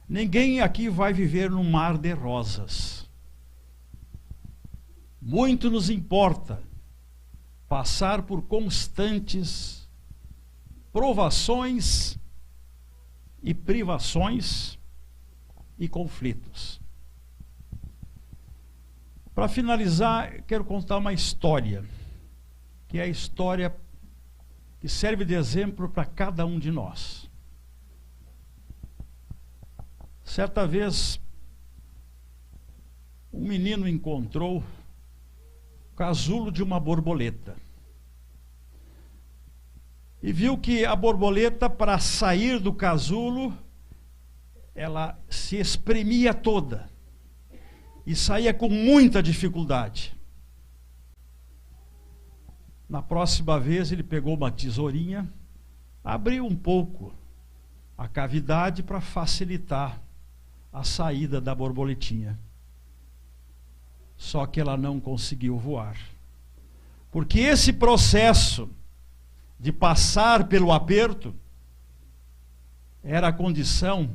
ninguém aqui vai viver num mar de rosas. Muito nos importa passar por constantes provações e privações e conflitos. Para finalizar, quero contar uma história, que é a história que serve de exemplo para cada um de nós. Certa vez, um menino encontrou o casulo de uma borboleta. E viu que a borboleta, para sair do casulo, ela se espremia toda. E saía com muita dificuldade. Na próxima vez, ele pegou uma tesourinha, abriu um pouco a cavidade para facilitar a saída da borboletinha. Só que ela não conseguiu voar. Porque esse processo de passar pelo aperto era a condição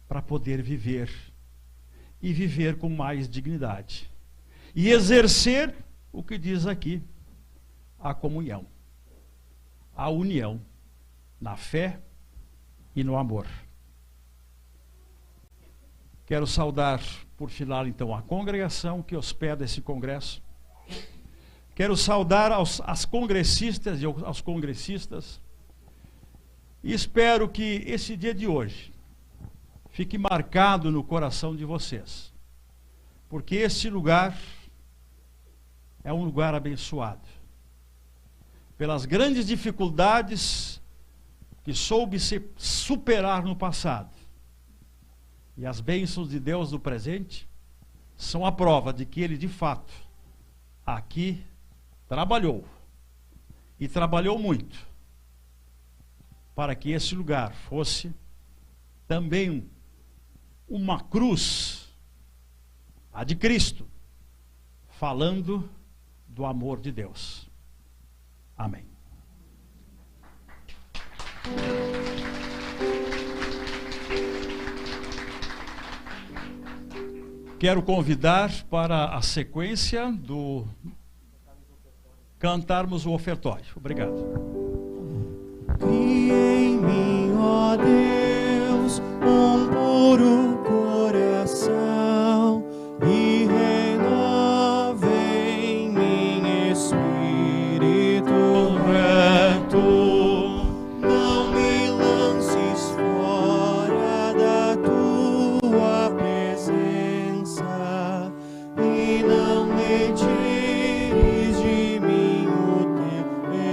para poder viver. E viver com mais dignidade. E exercer o que diz aqui: a comunhão, a união, na fé e no amor. Quero saudar, por por final, então, a congregação que hospeda esse congresso. Quero saudar as congressistas e aos congressistas. E espero que esse dia de hoje fique marcado no coração de vocês. Porque esse lugar é um lugar abençoado. Pelas grandes dificuldades que soube se superar no passado. E as bênçãos de Deus do presente são a prova de que Ele, de fato, aqui trabalhou. E trabalhou muito. Para que esse lugar fosse também uma cruz, a de Cristo, falando do amor de Deus. Amém. Quero convidar para a sequência do cantarmos o ofertório. Obrigado. Cria em mim, ó Deus, um puro coração e renova em mim espírito reto. Não me lances fora da tua presença e não retires de mim o teu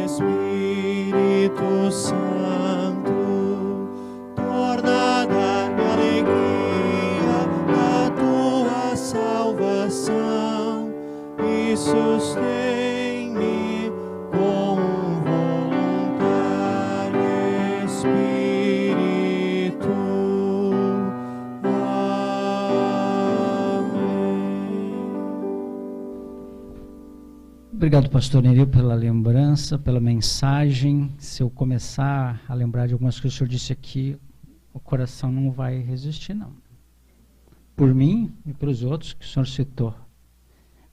Espírito Santo. Torna dar-me alegria da tua salvação e sustém-me com um voluntário Espírito. Obrigado, pastor Nereu, pela lembrança, pela mensagem. Se eu começar a lembrar de algumas coisas que o senhor disse aqui, o coração não vai resistir, não. Por mim e pelos outros que o senhor citou.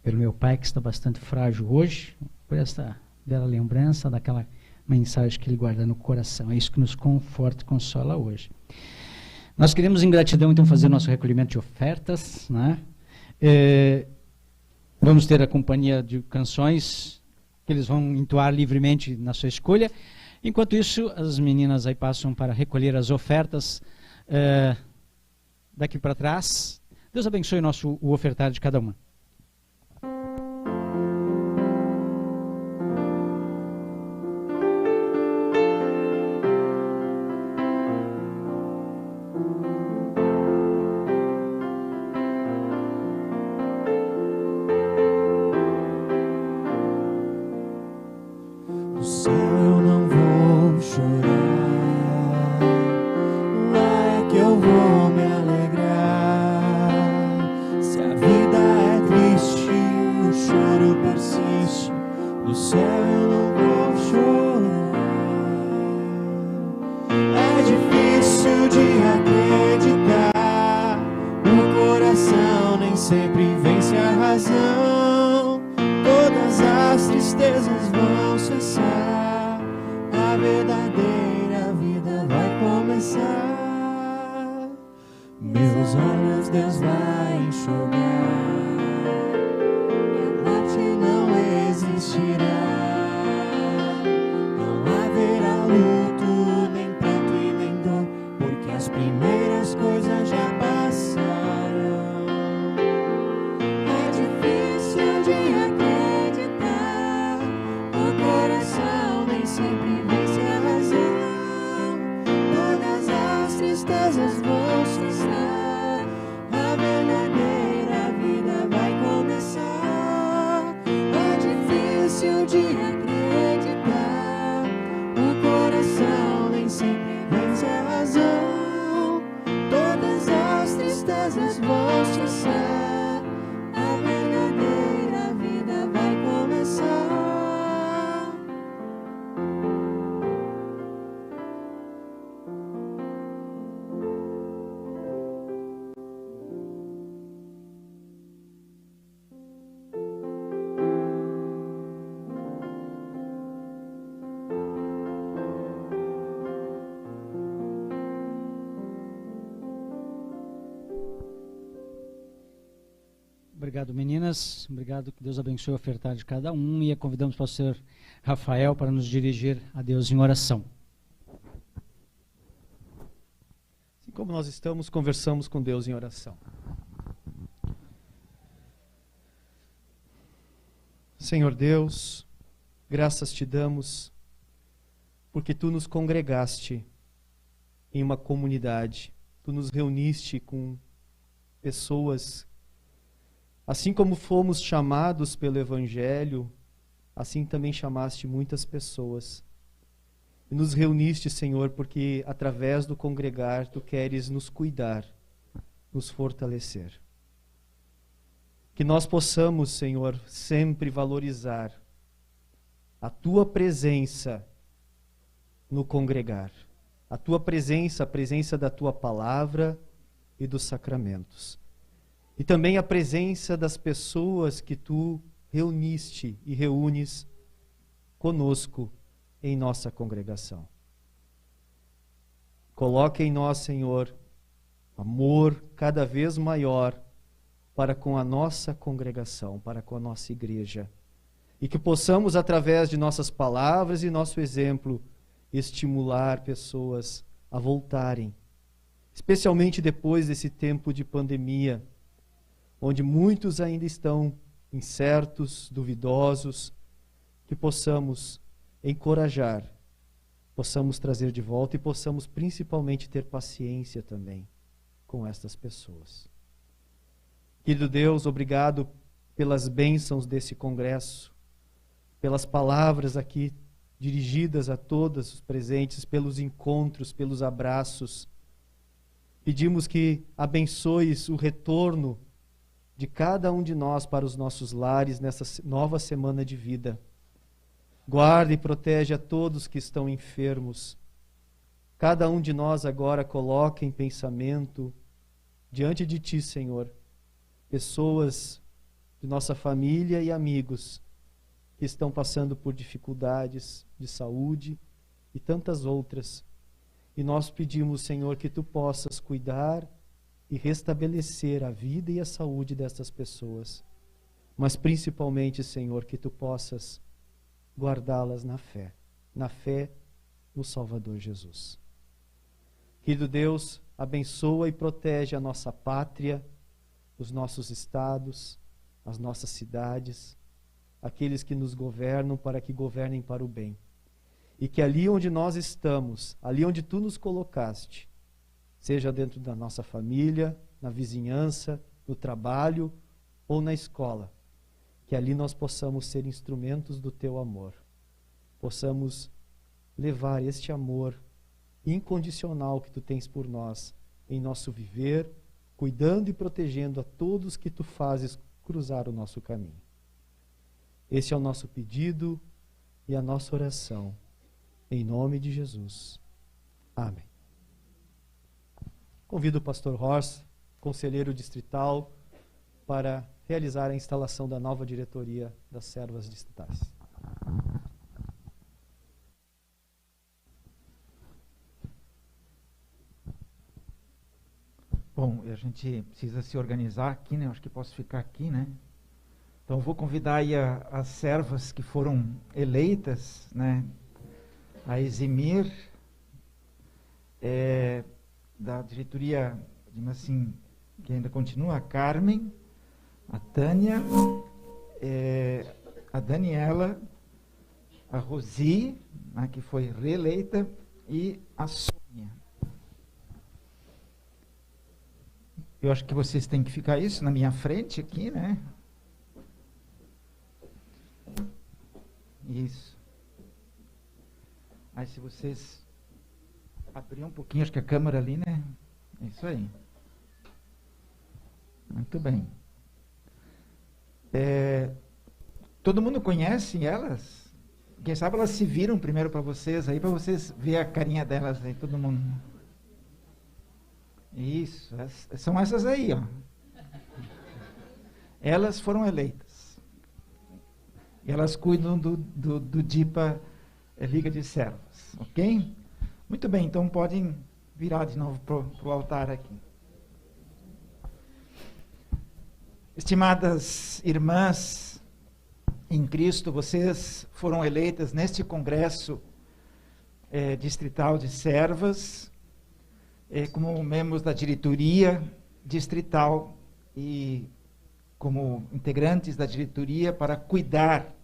Pelo meu pai, que está bastante frágil hoje, por essa bela lembrança daquela mensagem que ele guarda no coração. É isso que nos conforta e consola hoje. Nós queremos, em gratidão, então, fazer nosso recolhimento de ofertas, né? Vamos ter a companhia de canções que eles vão entoar livremente na sua escolha. Enquanto isso, as meninas aí passam para recolher as ofertas daqui para trás. Deus abençoe o ofertário de cada uma. No céu eu não vou chorar, lá é que eu vou me alegrar. Se a vida é triste, o choro persiste, no céu eu não vou chorar. É difícil de acreditar, o coração nem sempre vence a razão. Todas as tristezas vão cessar, a verdadeira vida vai começar. Meus olhos Deus vai enxugar, e a morte não existirá. Não haverá luto, nem pranto e nem dor, porque as primeiras coisas já passaram. É difícil de acreditar, o coração nem sempre vence a razão. Todas as tristezas vão cessar, a verdadeira vida vai começar. É difícil de acreditar, o coração nem sempre vence a razão. Todas as tristezas vão cessar, a verdadeira vida vai começar. Obrigado, meninas. Obrigado, que Deus abençoe a oferta de cada um. E convidamos o pastor Rafael para nos dirigir a Deus em oração. Assim como nós estamos, conversamos com Deus em oração. Senhor Deus, graças te damos, porque tu nos congregaste em uma comunidade, tu nos reuniste com pessoas, assim como fomos chamados pelo Evangelho, assim também chamaste muitas pessoas. E nos reuniste, Senhor, porque através do congregar tu queres nos cuidar, nos fortalecer. Que nós possamos, Senhor, sempre valorizar a tua presença no congregar, a tua presença, a presença da tua palavra e dos sacramentos. E também a presença das pessoas que tu reuniste e reúnes conosco em nossa congregação. Coloque em nós, Senhor, amor cada vez maior para com a nossa congregação, para com a nossa igreja. E que possamos, através de nossas palavras e nosso exemplo, estimular pessoas a voltarem, especialmente depois desse tempo de pandemia, onde muitos ainda estão incertos, duvidosos, que possamos encorajar, possamos trazer de volta e possamos principalmente ter paciência também com estas pessoas. Querido Deus, obrigado pelas bênçãos desse congresso, pelas palavras aqui dirigidas a todos os presentes, pelos encontros, pelos abraços. Pedimos que abençoes o retorno de cada um de nós para os nossos lares nessa nova semana de vida. Guarda e protege a todos que estão enfermos. Cada um de nós agora coloca em pensamento diante de Ti, Senhor, pessoas de nossa família e amigos que estão passando por dificuldades de saúde e tantas outras. E nós pedimos, Senhor, que Tu possas cuidar e restabelecer a vida e a saúde dessas pessoas. Mas principalmente, Senhor, que Tu possas guardá-las na fé no Salvador Jesus. Querido Deus, abençoa e protege a nossa pátria, os nossos estados, as nossas cidades, aqueles que nos governam, para que governem para o bem. E que ali onde nós estamos, ali onde Tu nos colocaste, seja dentro da nossa família, na vizinhança, no trabalho ou na escola, que ali nós possamos ser instrumentos do Teu amor, possamos levar este amor incondicional que Tu tens por nós em nosso viver, cuidando e protegendo a todos que Tu fazes cruzar o nosso caminho. Esse é o nosso pedido e a nossa oração, em nome de Jesus. Amém. Convido o pastor Horst, conselheiro distrital, para realizar a instalação da nova diretoria das servas distritais. Bom, a gente precisa se organizar aqui, né? Acho que posso ficar aqui, né? Então, eu vou convidar aí as servas que foram eleitas, né? A eximir da diretoria, digamos assim, que ainda continua, a Carmen, a Tânia, a Daniela, a Rosi, né, que foi reeleita, e a Sônia. Eu acho que vocês têm que ficar isso na minha frente aqui, né? Isso. Aí se vocês abrir um pouquinho, acho que a câmera ali, né? É isso aí. Muito bem. Todo mundo conhece elas? Quem sabe elas se viram primeiro para vocês aí, para vocês ver a carinha delas aí, todo mundo. Isso, são essas aí, ó. Elas foram eleitas. E elas cuidam do DIPA, Liga de Servas, ok? Muito bem, então podem virar de novo para o altar aqui. Estimadas irmãs em Cristo, vocês foram eleitas neste congresso distrital de servas, como membros da diretoria distrital e como integrantes da diretoria para cuidar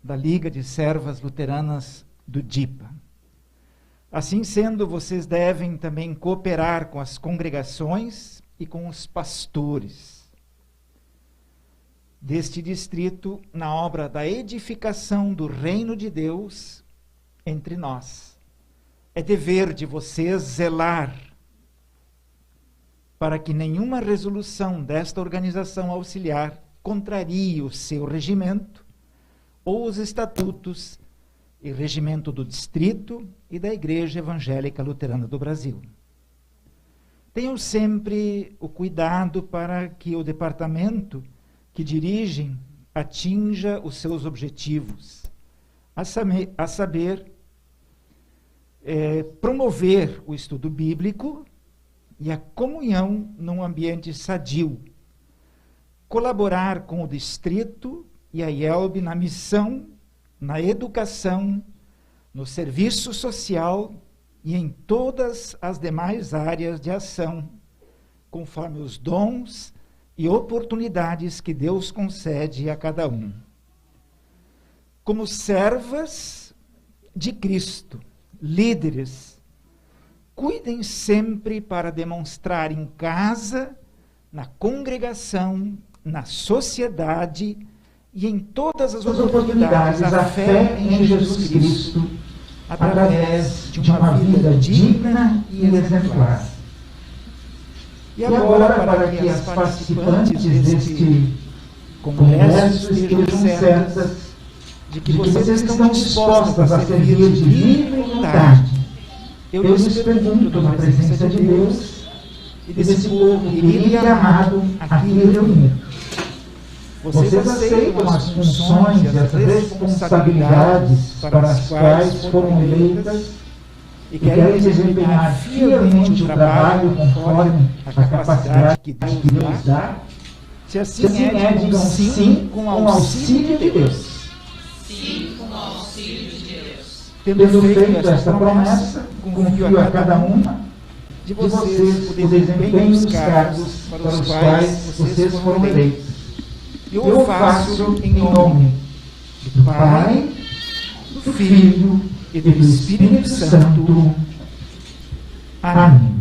da Liga de Servas Luteranas do DIPA. Assim sendo, vocês devem também cooperar com as congregações e com os pastores deste distrito na obra da edificação do reino de Deus entre nós. É dever de vocês zelar para que nenhuma resolução desta organização auxiliar contrarie o seu regimento ou os estatutos e regimento do distrito e da Igreja Evangélica Luterana do Brasil. Tenham sempre o cuidado para que o departamento que dirigem atinja os seus objetivos, a saber, promover o estudo bíblico e a comunhão num ambiente sadio, colaborar com o distrito e a IELB na missão, na educação, no serviço social e em todas as demais áreas de ação, conforme os dons e oportunidades que Deus concede a cada um. Como servas de Cristo, líderes, cuidem sempre para demonstrar em casa, na congregação, na sociedade e em todas as oportunidades a fé em Jesus Cristo, através de uma vida digna e exemplar. E agora, para que as participantes deste congresso estejam certas de que vocês estão dispostas a servir de livre vontade, eu lhes pergunto na presença de Deus e desse povo querido e amado aqui reunido. Vocês aceitam as funções e as responsabilidades para as quais foram eleitas e querem desempenhar fielmente o trabalho conforme a capacidade que Deus dá? Se assim é, digam sim com o auxílio de Deus. Sim, com o auxílio de Deus. Tendo feito esta promessa, confio a cada uma de vocês o desempenho dos cargos para os quais vocês foram eleitos. Eu faço em nome do Pai, do Filho e do Espírito Santo. Amém.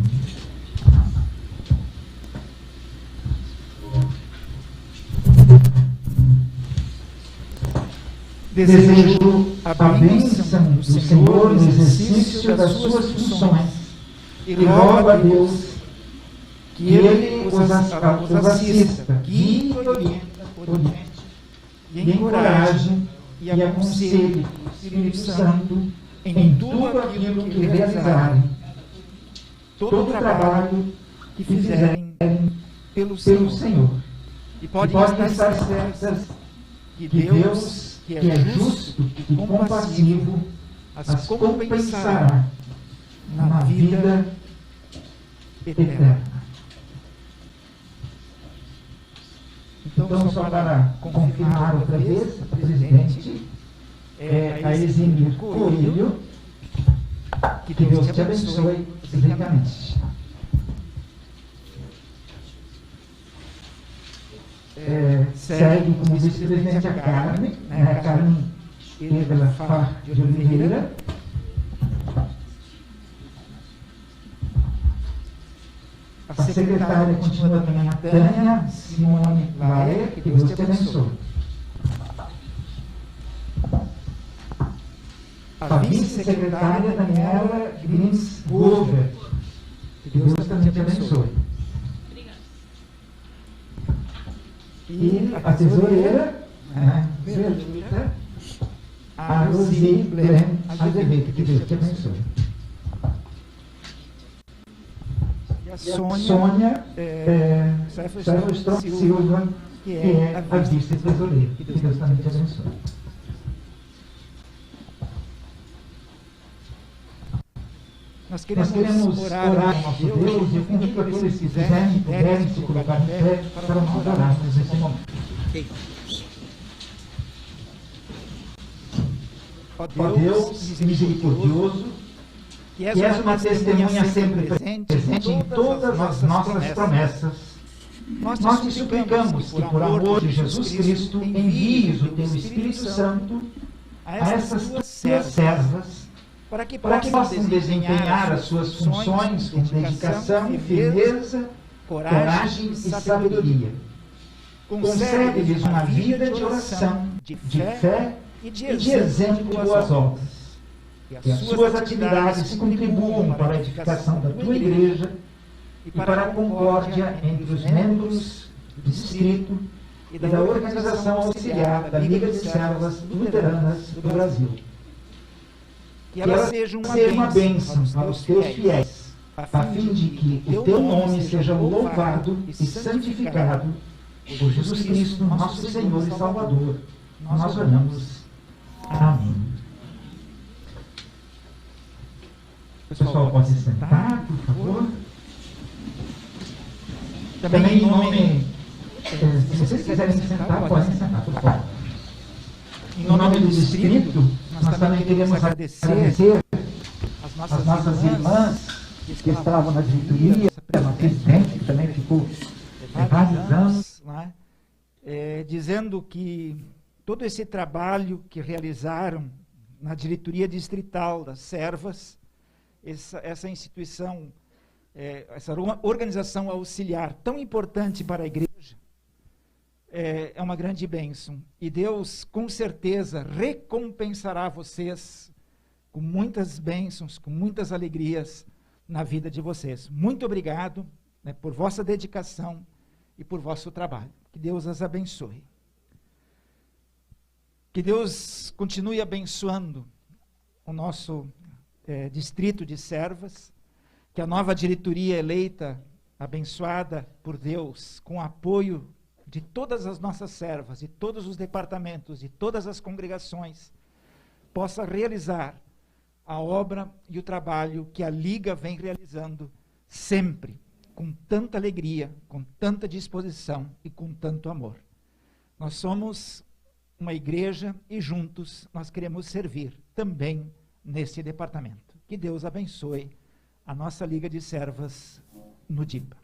Desejo a bênção do Senhor no exercício das suas funções e rogo a Deus que Ele os assista, guie e oriente e encoraje e aconselhe o Espírito Santo em tudo aquilo que realizarem, todo o trabalho que fizerem pelo Senhor. E podem estar certas que Deus, que é justo e compassivo, as compensará na vida eterna. Então, só para confirmar outra vez, a presidente, a Exímio Coelho, que Deus te abençoe ricamente. Segue como vice-presidente a Carmen, a Carmen Edela Fá de Oliveira. A secretária continua também a Tânia Simone Laer, que Deus te abençoe. A vice-secretária Daniela Grins Gover, que Deus também te abençoe. E a tesoureira, Verluta, a Rosi Blen Azevedo, que Deus te abençoe. E a Sônia Sérgio Silva, que é a vice-tesoureira, que Deus também te abençoe. Nós queremos orar ao nosso Deus, e eu convido aqueles que puderem se colocar em pé para nós orarmos nesse momento. Ó Deus misericordioso, que és uma testemunha sempre presente em todas as nossas promessas, nós te suplicamos que, por amor de Jesus Cristo, envies o teu Espírito Santo a essas tuas servas, para que possam desempenhar as suas funções com dedicação, firmeza, coragem e sabedoria. Concede-lhes uma vida de oração, de fé e de exemplo de boas obras. Que as suas atividades contribuam para a edificação da tua igreja e para a concórdia entre os membros do distrito e da organização auxiliar da Liga de Servas Luteranas do Brasil. Que ela seja uma bênção para os teus fiéis, a fim de que o teu nome seja louvado e santificado por Jesus Cristo, nosso Senhor e Salvador. Nós oramos. Amém. O pessoal pode se sentar, por favor. Também em nome, se vocês quiserem se sentar, podem sentar, por favor. Em nome do distrito, nós também queremos agradecer as nossas irmãs que estavam na diretoria, a presidente, que também ficou vários anos, dizendo que todo esse trabalho que realizaram na diretoria distrital das servas, essa instituição, essa organização auxiliar tão importante para a igreja, é uma grande bênção. E Deus, com certeza, recompensará vocês com muitas bênçãos, com muitas alegrias na vida de vocês. Muito obrigado, por vossa dedicação e por vosso trabalho. Que Deus as abençoe. Que Deus continue abençoando o nosso distrito de servas, que a nova diretoria eleita, abençoada por Deus, com apoio de todas as nossas servas, de todos os departamentos, de todas as congregações, possa realizar a obra e o trabalho que a Liga vem realizando sempre, com tanta alegria, com tanta disposição e com tanto amor. Nós somos uma igreja e juntos nós queremos servir também nesse departamento. Que Deus abençoe a nossa Liga de Servas no DIPA.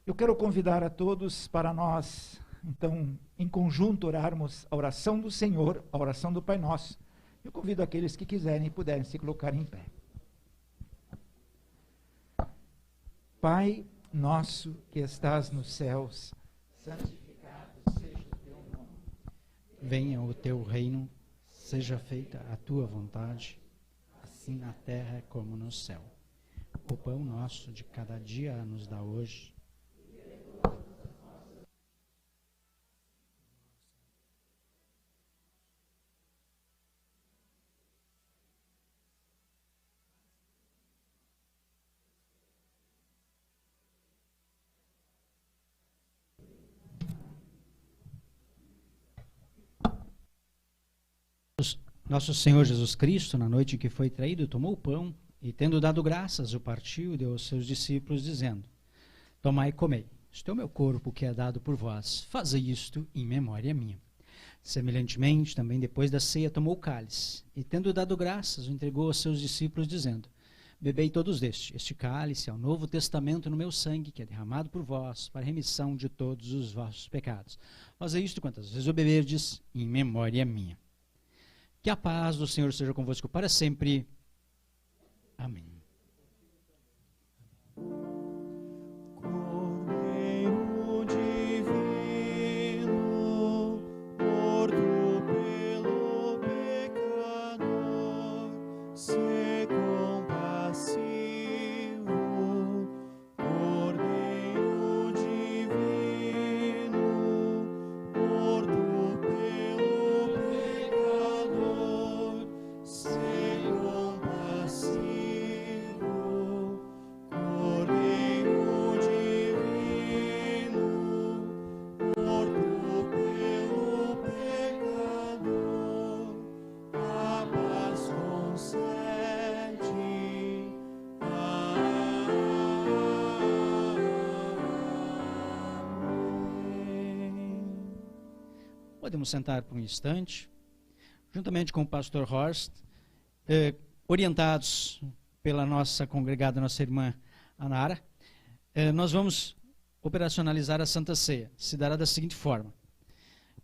Eu quero convidar a todos para nós, então, em conjunto, orarmos a oração do Senhor, a oração do Pai Nosso. Eu convido aqueles que quiserem e puderem se colocar em pé. Pai nosso que estás nos céus, santificado seja o teu nome. Venha o teu reino, seja feita a tua vontade, assim na terra como no céu. O pão nosso de cada dia nos dá hoje. Nosso Senhor Jesus Cristo, na noite em que foi traído, tomou o pão e, tendo dado graças, o partiu e deu aos seus discípulos, dizendo: Tomai e comei, isto é o meu corpo que é dado por vós, fazei isto em memória minha. Semelhantemente, também depois da ceia tomou o cálice e, tendo dado graças, o entregou aos seus discípulos, dizendo: Bebei todos deste, este cálice é o novo testamento no meu sangue, que é derramado por vós, para a remissão de todos os vossos pecados. Fazei isto quantas vezes o beberdes, em memória minha. Que a paz do Senhor seja convosco para sempre. Amém. Cordeiro divino, morto pelo pecador, se compassivo. Cordeiro divino, morto pelo pecador, se compassivo. Podemos sentar por um instante, juntamente com o pastor Horst, orientados pela nossa congregada, nossa irmã Anara, nós vamos operacionalizar a Santa Ceia. Se dará da seguinte forma: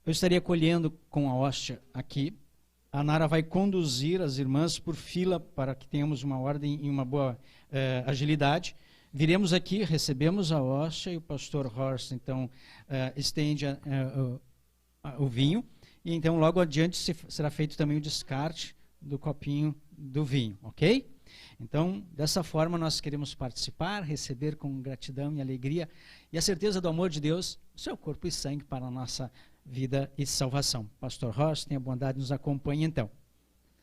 eu estaria colhendo com a hóstia aqui, a Anara vai conduzir as irmãs por fila para que tenhamos uma ordem e uma boa agilidade. Viremos aqui, recebemos a hóstia e o pastor Horst, então, estende o vinho, e então logo adiante será feito também o descarte do copinho do vinho, ok? Então, dessa forma nós queremos participar, receber com gratidão e alegria e a certeza do amor de Deus, o seu corpo e sangue para a nossa vida e salvação. Pastor Horst, tenha bondade, nos acompanhe então.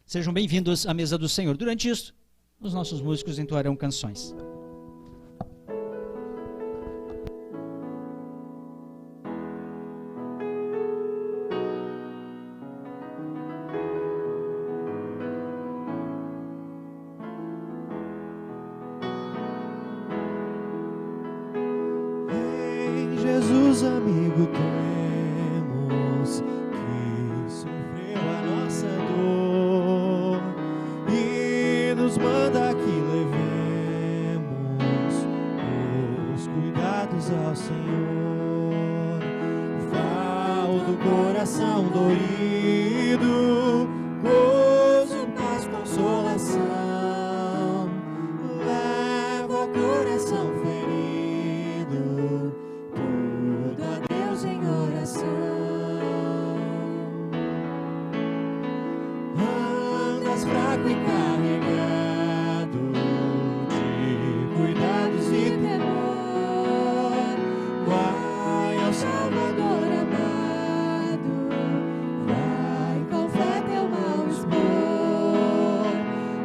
Sejam bem-vindos à mesa do Senhor. Durante isso, os nossos músicos entoarão canções. Jesus, amigo, temos que sofreu a nossa dor e nos manda que levemos os cuidados ao Senhor. Falta o coração dorido, gozo, paz, consolação. Leva o coração ferido tudo a Deus em oração. Andas fraco e carregado de cuidados e temor, vai ao Salvador amado, vai com fé teu mal expor,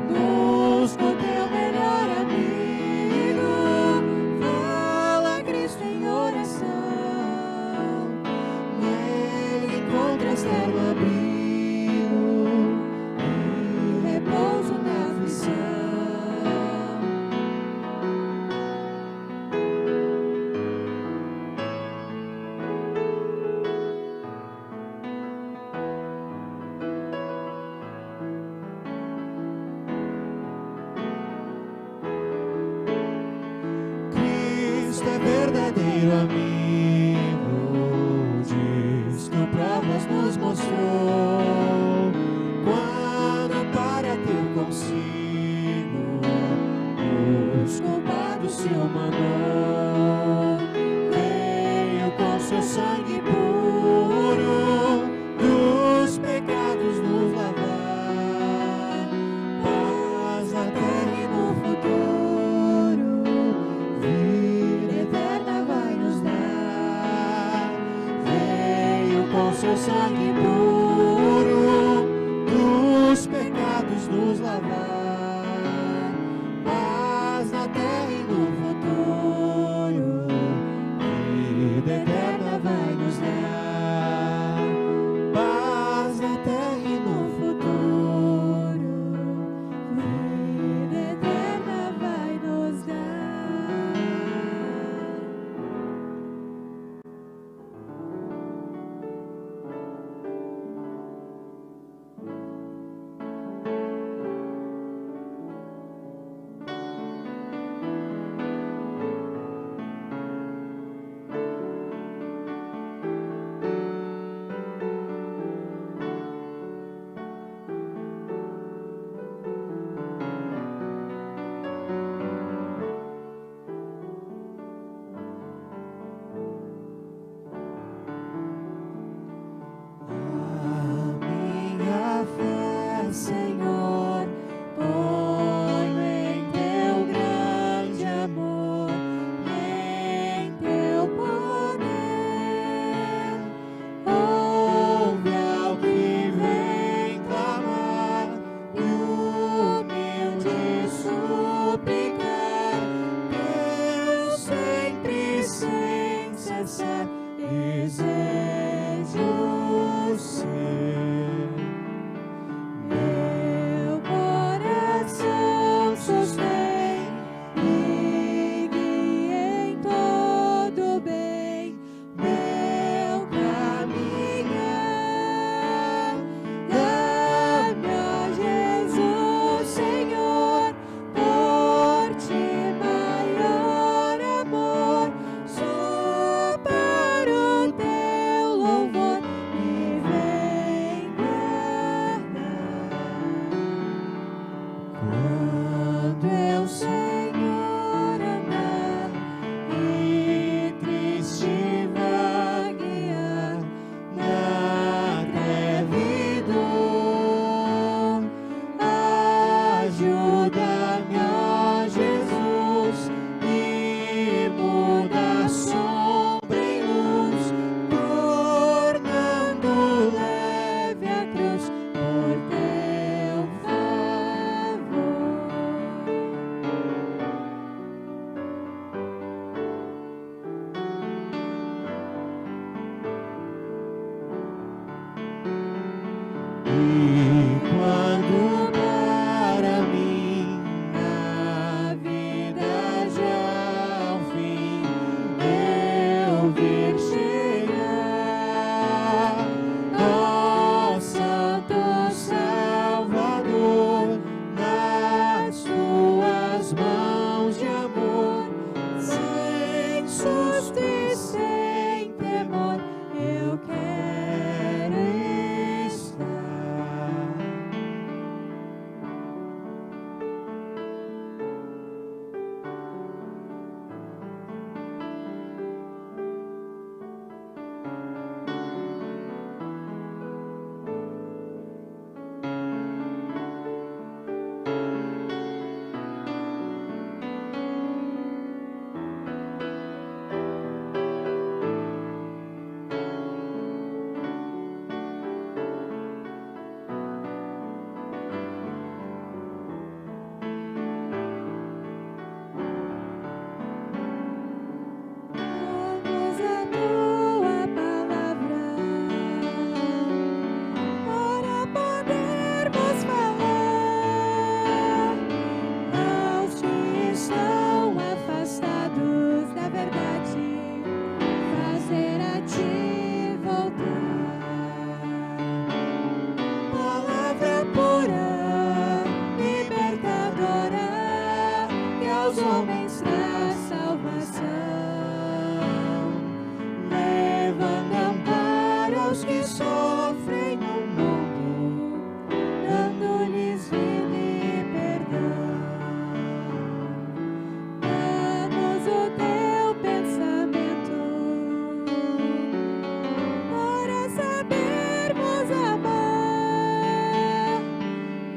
busca o teu melhor amigo, fala a Cristo em oração. Nele encontras terno abrigo e repouso na aflição. Cristo é verdadeiro amigo, diz que provas nos mostrou, quando para ter consigo os culpados se o mandou, veio com seu sangue puro dos pecados nos lavar, paz na terra e no futuro, vida eterna vai nos dar. Veio com seu sangue puro dos pecados nos lavar, paz na terra e no futuro, vida eterna vai nos dar. Paz na terra e no futuro, vida eterna vai nos dar. E quando para mim a vida já ao fim eu vir chegar, ó Santo Salvador, nas tuas mãos de amor, sem susto e sem temor, eu quero estar. Vamos a tua palavra para podermos falar aos que estão afastados da verdade, fazer a ti voltar. Palavra pura, libertadora, que aos homens traz salvação, levando amparo aos que sofrem no mundo, dando-lhes vida e perdão. Dá-nos o teu pensamento para sabermos amar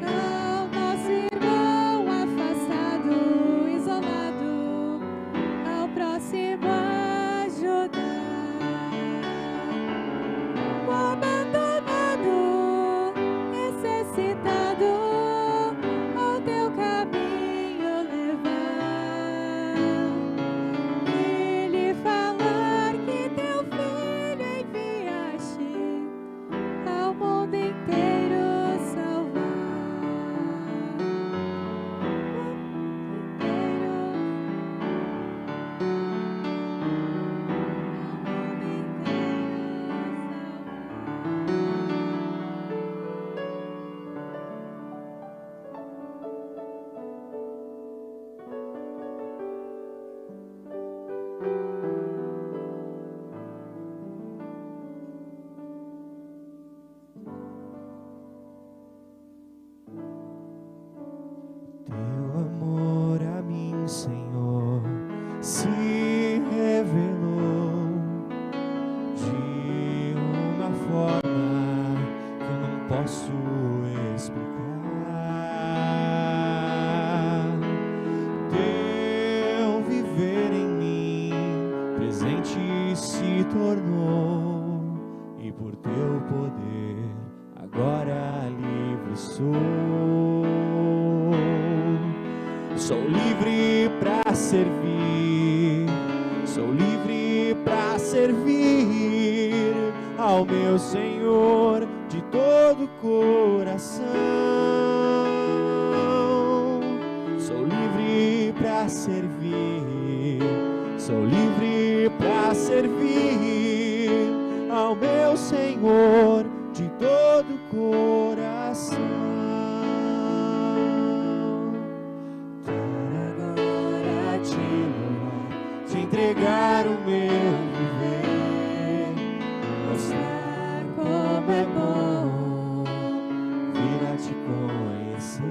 ao nosso irmão afastado, isolado, ao próximo ajudar, o abandonado, necessitado, ao teu caminho levar, e lhe falar que teu filho enviaste ao mundo inteiro salvar. Teu amor a mim, Senhor, se revelou de uma forma que eu não posso explicar. Teu viver em mim presente se tornou, e por teu poder agora livre sou. Sou livre pra servir, sou livre pra servir ao meu Senhor de todo o coração. Sou livre pra servir, sou livre pra servir ao meu Senhor de todo o coração. Te entregar o meu viver, mostrar como é bom vir a te conhecer,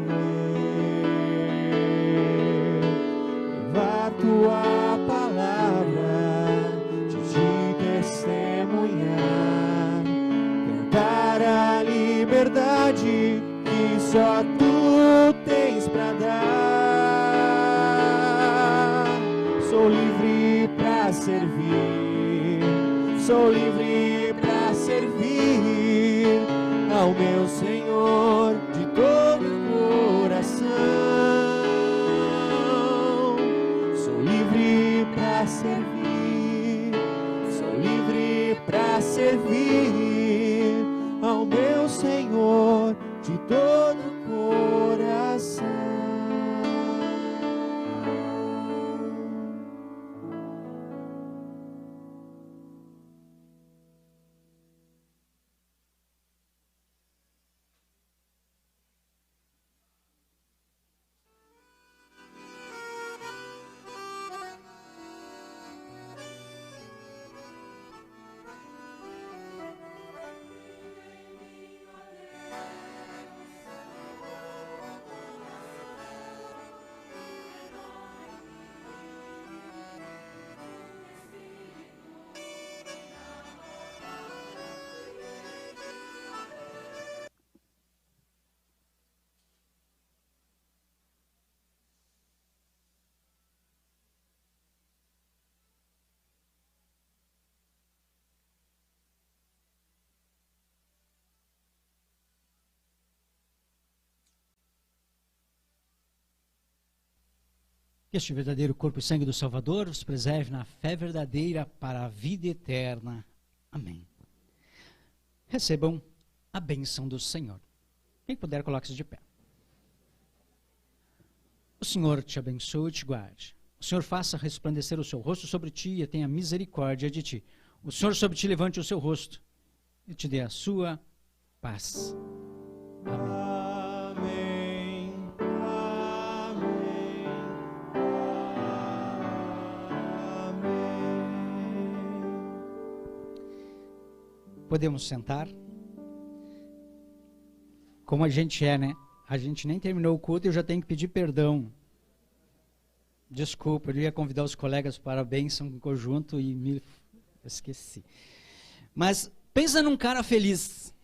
levar tua palavra, te testemunhar, cantar a liberdade que só tu tens pra dar. Sou livre pra servir, sou livre pra servir ao meu Senhor de todo o coração. Sou livre pra servir, sou livre pra servir ao meu Senhor Que este verdadeiro corpo e sangue do Salvador os preserve na fé verdadeira para a vida eterna. Amém. Recebam a bênção do Senhor. Quem puder, coloque-se de pé. O Senhor te abençoe e te guarde. O Senhor faça resplandecer o seu rosto sobre ti e tenha misericórdia de ti. O Senhor sobre ti levante o seu rosto e te dê a sua paz. Amém. Amém. Amém. Podemos sentar? Como a gente é, né? A gente nem terminou o culto e eu já tenho que pedir perdão. Desculpa, eu ia convidar os colegas para a bênção em conjunto e me esqueci. Mas pensa num cara feliz.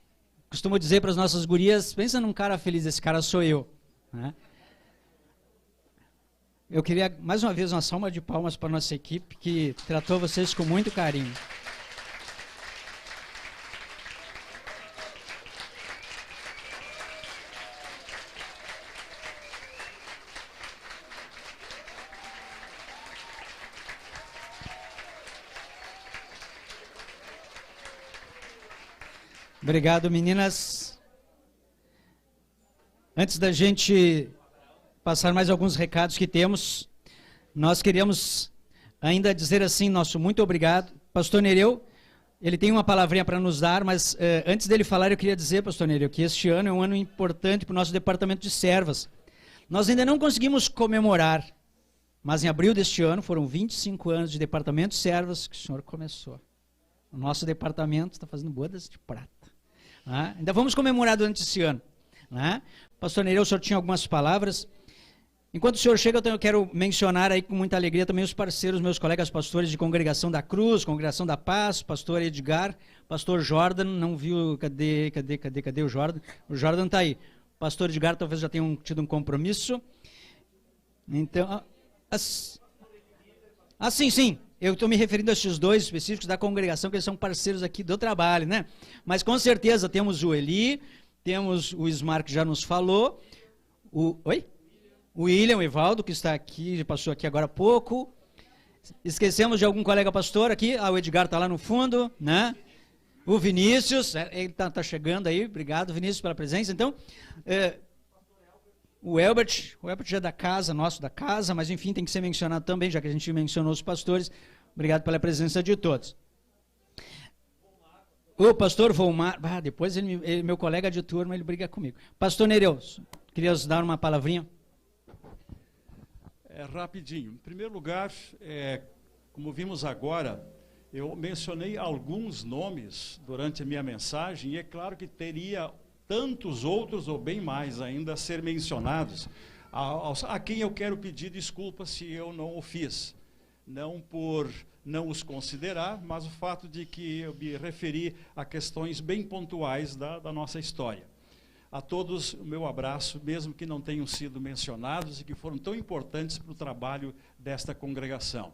Costumo dizer para as nossas gurias, pensa num cara feliz, esse cara sou eu. Né? Eu queria, mais uma vez, uma salva de palmas para a nossa equipe, que tratou vocês com muito carinho. Obrigado, meninas. Antes da gente passar mais alguns recados que temos, nós queríamos ainda dizer assim, nosso muito obrigado. Pastor Nereu, ele tem uma palavrinha para nos dar, mas antes dele falar, eu queria dizer, Pastor Nereu, que este ano é um ano importante para o nosso departamento de servas. Nós ainda não conseguimos comemorar, mas em abril deste ano foram 25 anos de departamento de servas que o senhor começou. O nosso departamento está fazendo bodas de prata. Ainda vamos comemorar durante esse ano. Pastor Nereu, o senhor tinha algumas palavras. Enquanto o senhor chega, eu quero mencionar aí com muita alegria também os parceiros, meus colegas pastores de Congregação da Cruz, Congregação da Paz, pastor Edgar, pastor Jordan, não viu, cadê o Jordan? O Jordan está aí. Pastor Edgar talvez já tenha tido um compromisso. Então, sim. Eu estou me referindo a esses dois específicos da congregação, que eles são parceiros aqui do trabalho, né? Mas com certeza temos o Eli, temos o Ismar, que já nos falou, o William, o Evaldo, que está aqui, passou aqui agora há pouco. Esquecemos de algum colega pastor aqui? O Edgar está lá no fundo, né? O Vinícius, ele está chegando aí, obrigado, Vinícius, pela presença. Então, o Elbert já é da casa, nosso da casa, mas enfim, tem que ser mencionado também, já que a gente mencionou os pastores. Obrigado pela presença de todos. O pastor Volmar, depois meu colega de turma, ele briga comigo. Pastor Nereu, queria dar uma palavrinha? Rapidinho. Em primeiro lugar, como vimos agora, eu mencionei alguns nomes durante a minha mensagem, e é claro que teria tantos outros, ou bem mais ainda, a ser mencionados, a quem eu quero pedir desculpa se eu não o fiz. Não por não os considerar, mas o fato de que eu me referi a questões bem pontuais da nossa história. A todos o meu abraço, mesmo que não tenham sido mencionados e que foram tão importantes para o trabalho desta congregação.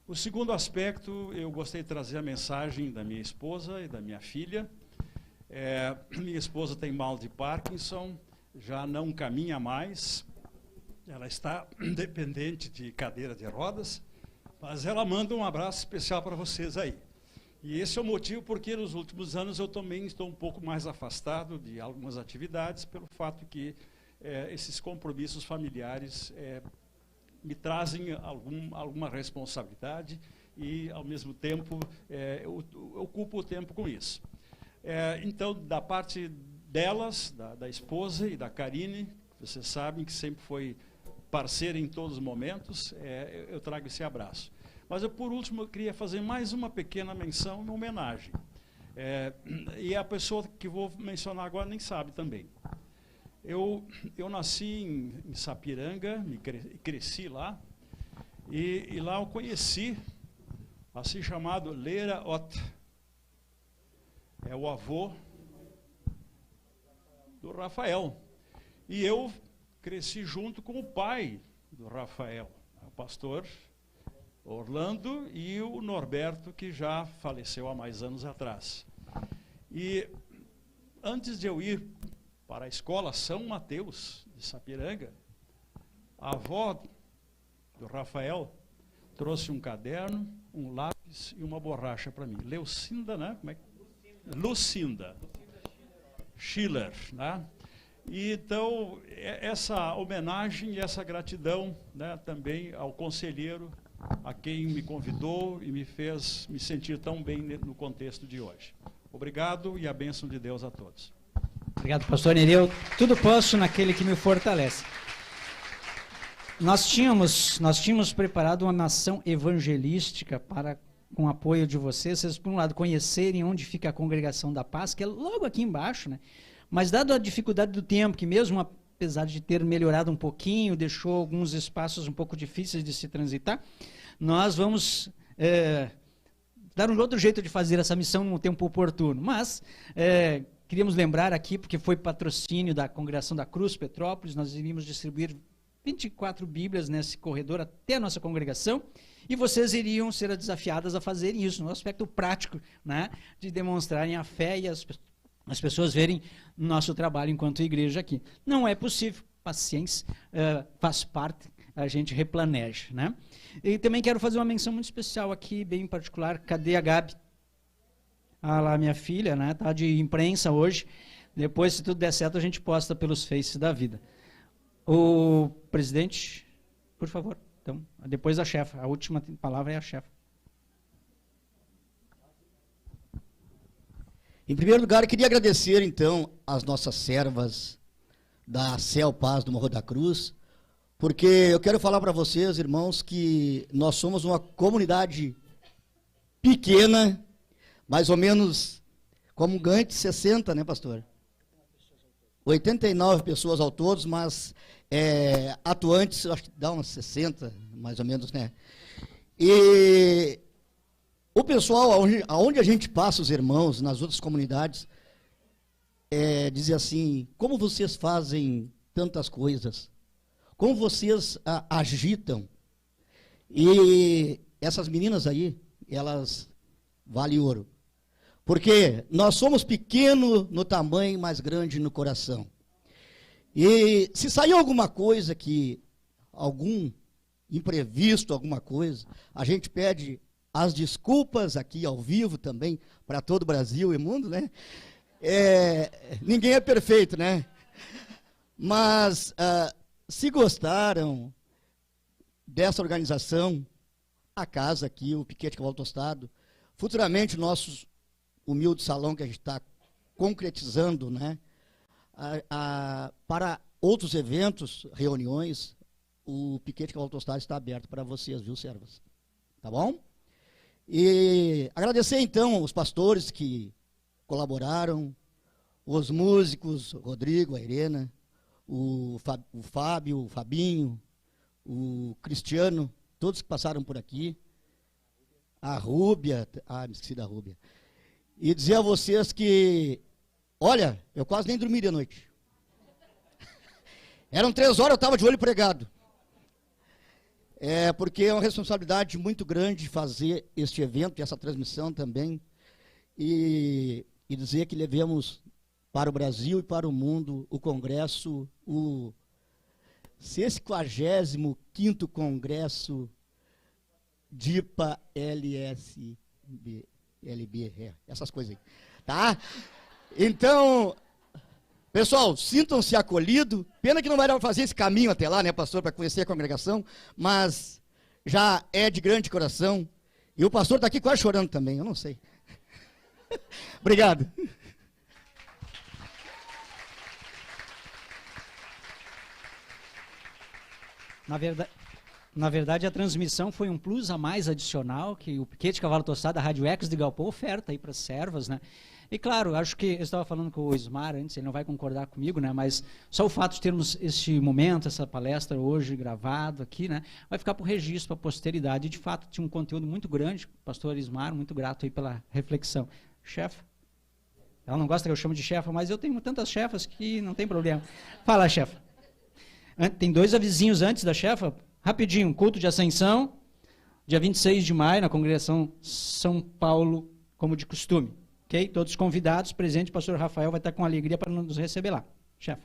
O segundo aspecto, eu gostaria de trazer a mensagem da minha esposa e da minha filha. Minha esposa tem mal de Parkinson, já não caminha mais, ela está dependente de cadeira de rodas, mas ela manda um abraço especial para vocês aí. E esse é o motivo porque nos últimos anos eu também estou um pouco mais afastado de algumas atividades, pelo fato que esses compromissos familiares me trazem alguma responsabilidade e, ao mesmo tempo, eu ocupo o tempo com isso. Então, da parte delas, da esposa e da Karine, vocês sabem que sempre foi parceira em todos os momentos, eu trago esse abraço. Mas, por último, eu queria fazer mais uma pequena menção, uma homenagem. E a pessoa que vou mencionar agora nem sabe também. Eu nasci em Sapiranga, cresci lá, e lá eu conheci, assim chamado Leira Ott. É o avô do Rafael. E eu cresci junto com o pai do Rafael, o pastor Orlando e o Norberto, que já faleceu há mais anos atrás. E antes de eu ir para a escola São Mateus, de Sapiranga, a avó do Rafael, trouxe um caderno, um lápis e uma borracha para mim. Leucinda, né? Como é que... Lucinda Schiller, né? E então, essa homenagem e essa gratidão, né, também ao conselheiro, a quem me convidou e me fez me sentir tão bem no contexto de hoje. Obrigado e a bênção de Deus a todos. Obrigado, pastor Nereu. Tudo posso naquele que me fortalece. Nós tínhamos preparado uma nação evangelística para, com o apoio de vocês, por um lado, conhecerem onde fica a Congregação da Paz, que é logo aqui embaixo, né? Mas dado a dificuldade do tempo, que mesmo apesar de ter melhorado um pouquinho, deixou alguns espaços um pouco difíceis de se transitar, nós vamos dar um outro jeito de fazer essa missão num tempo oportuno. Mas queríamos lembrar aqui, porque foi patrocínio da Congregação da Cruz, Petrópolis, nós iríamos distribuir 24 Bíblias nesse corredor até a nossa congregação, e vocês iriam ser desafiadas a fazerem isso, no aspecto prático, né, de demonstrarem a fé e as pessoas verem nosso trabalho enquanto igreja aqui. Não é possível, paciência, faz parte, a gente replaneja, né? E também quero fazer uma menção muito especial aqui, bem particular. Cadê a Gabi? Ah lá, minha filha, né? Tá de imprensa hoje. Depois, se tudo der certo, a gente posta pelos Faces da vida. O presidente, por favor. Então, depois a chefa. A última palavra é a chefa. Em primeiro lugar, eu queria agradecer, então, às nossas servas da Céu Paz do Morro da Cruz, porque eu quero falar para vocês, irmãos, que nós somos uma comunidade pequena, mais ou menos como antes 60, né, pastor? 89 pessoas ao todo, mas atuantes, acho que dá umas 60, mais ou menos, né? E o pessoal, aonde a gente passa, os irmãos, nas outras comunidades, dizem assim, como vocês fazem tantas coisas? Como vocês agitam? E essas meninas aí, elas valem ouro. Porque nós somos pequenos no tamanho, mas grande no coração. E se sair alguma coisa que, algum imprevisto, alguma coisa, a gente pede as desculpas aqui ao vivo também, para todo o Brasil e mundo, né? Ninguém é perfeito, né? Mas, se gostaram dessa organização, a casa aqui, o Piquete Cavalo Tostado, futuramente o nosso humilde salão que a gente está concretizando, né? Para outros eventos, reuniões, o Piquete Cavalo Tostado está aberto para vocês, viu, servas? Tá bom? E agradecer, então, os pastores que colaboraram, os músicos, o Rodrigo, a Irena, o Fábio, o Fabinho, o Cristiano, todos que passaram por aqui, a Rúbia, me esqueci da Rúbia. E dizer a vocês que, olha, eu quase nem dormi de noite. Eram 3 horas, eu estava de olho pregado. Porque é uma responsabilidade muito grande fazer este evento e essa transmissão também, e dizer que levemos para o Brasil e para o mundo o congresso, o 65º Congresso DIPA LB, essas coisas aí, tá? Então, pessoal, sintam-se acolhidos. Pena que não vai dar para fazer esse caminho até lá, né, pastor, para conhecer a congregação, mas já é de grande coração. E o pastor está aqui quase chorando também, eu não sei. Obrigado. Na verdade, a transmissão foi um plus a mais adicional que o Piquete Cavalo Tostado, a Rádio Ecos de Galpão, oferta aí para as servas, né? E claro, acho que eu estava falando com o Ismar antes, ele não vai concordar comigo, né? Mas só o fato de termos este momento, essa palestra hoje gravado aqui, né? Vai ficar para o registro, para a posteridade. E de fato tinha um conteúdo muito grande, pastor Ismar, muito grato aí pela reflexão. Chefa? Ela não gosta que eu chamo de chefa, mas eu tenho tantas chefas que não tem problema. Fala, chefa. Tem 2 avisinhos antes da chefa. Rapidinho, culto de ascensão, dia 26 de maio, na congregação São Paulo, como de costume. Ok? Todos convidados, presente, o pastor Rafael vai estar com alegria para nos receber lá. Chefe.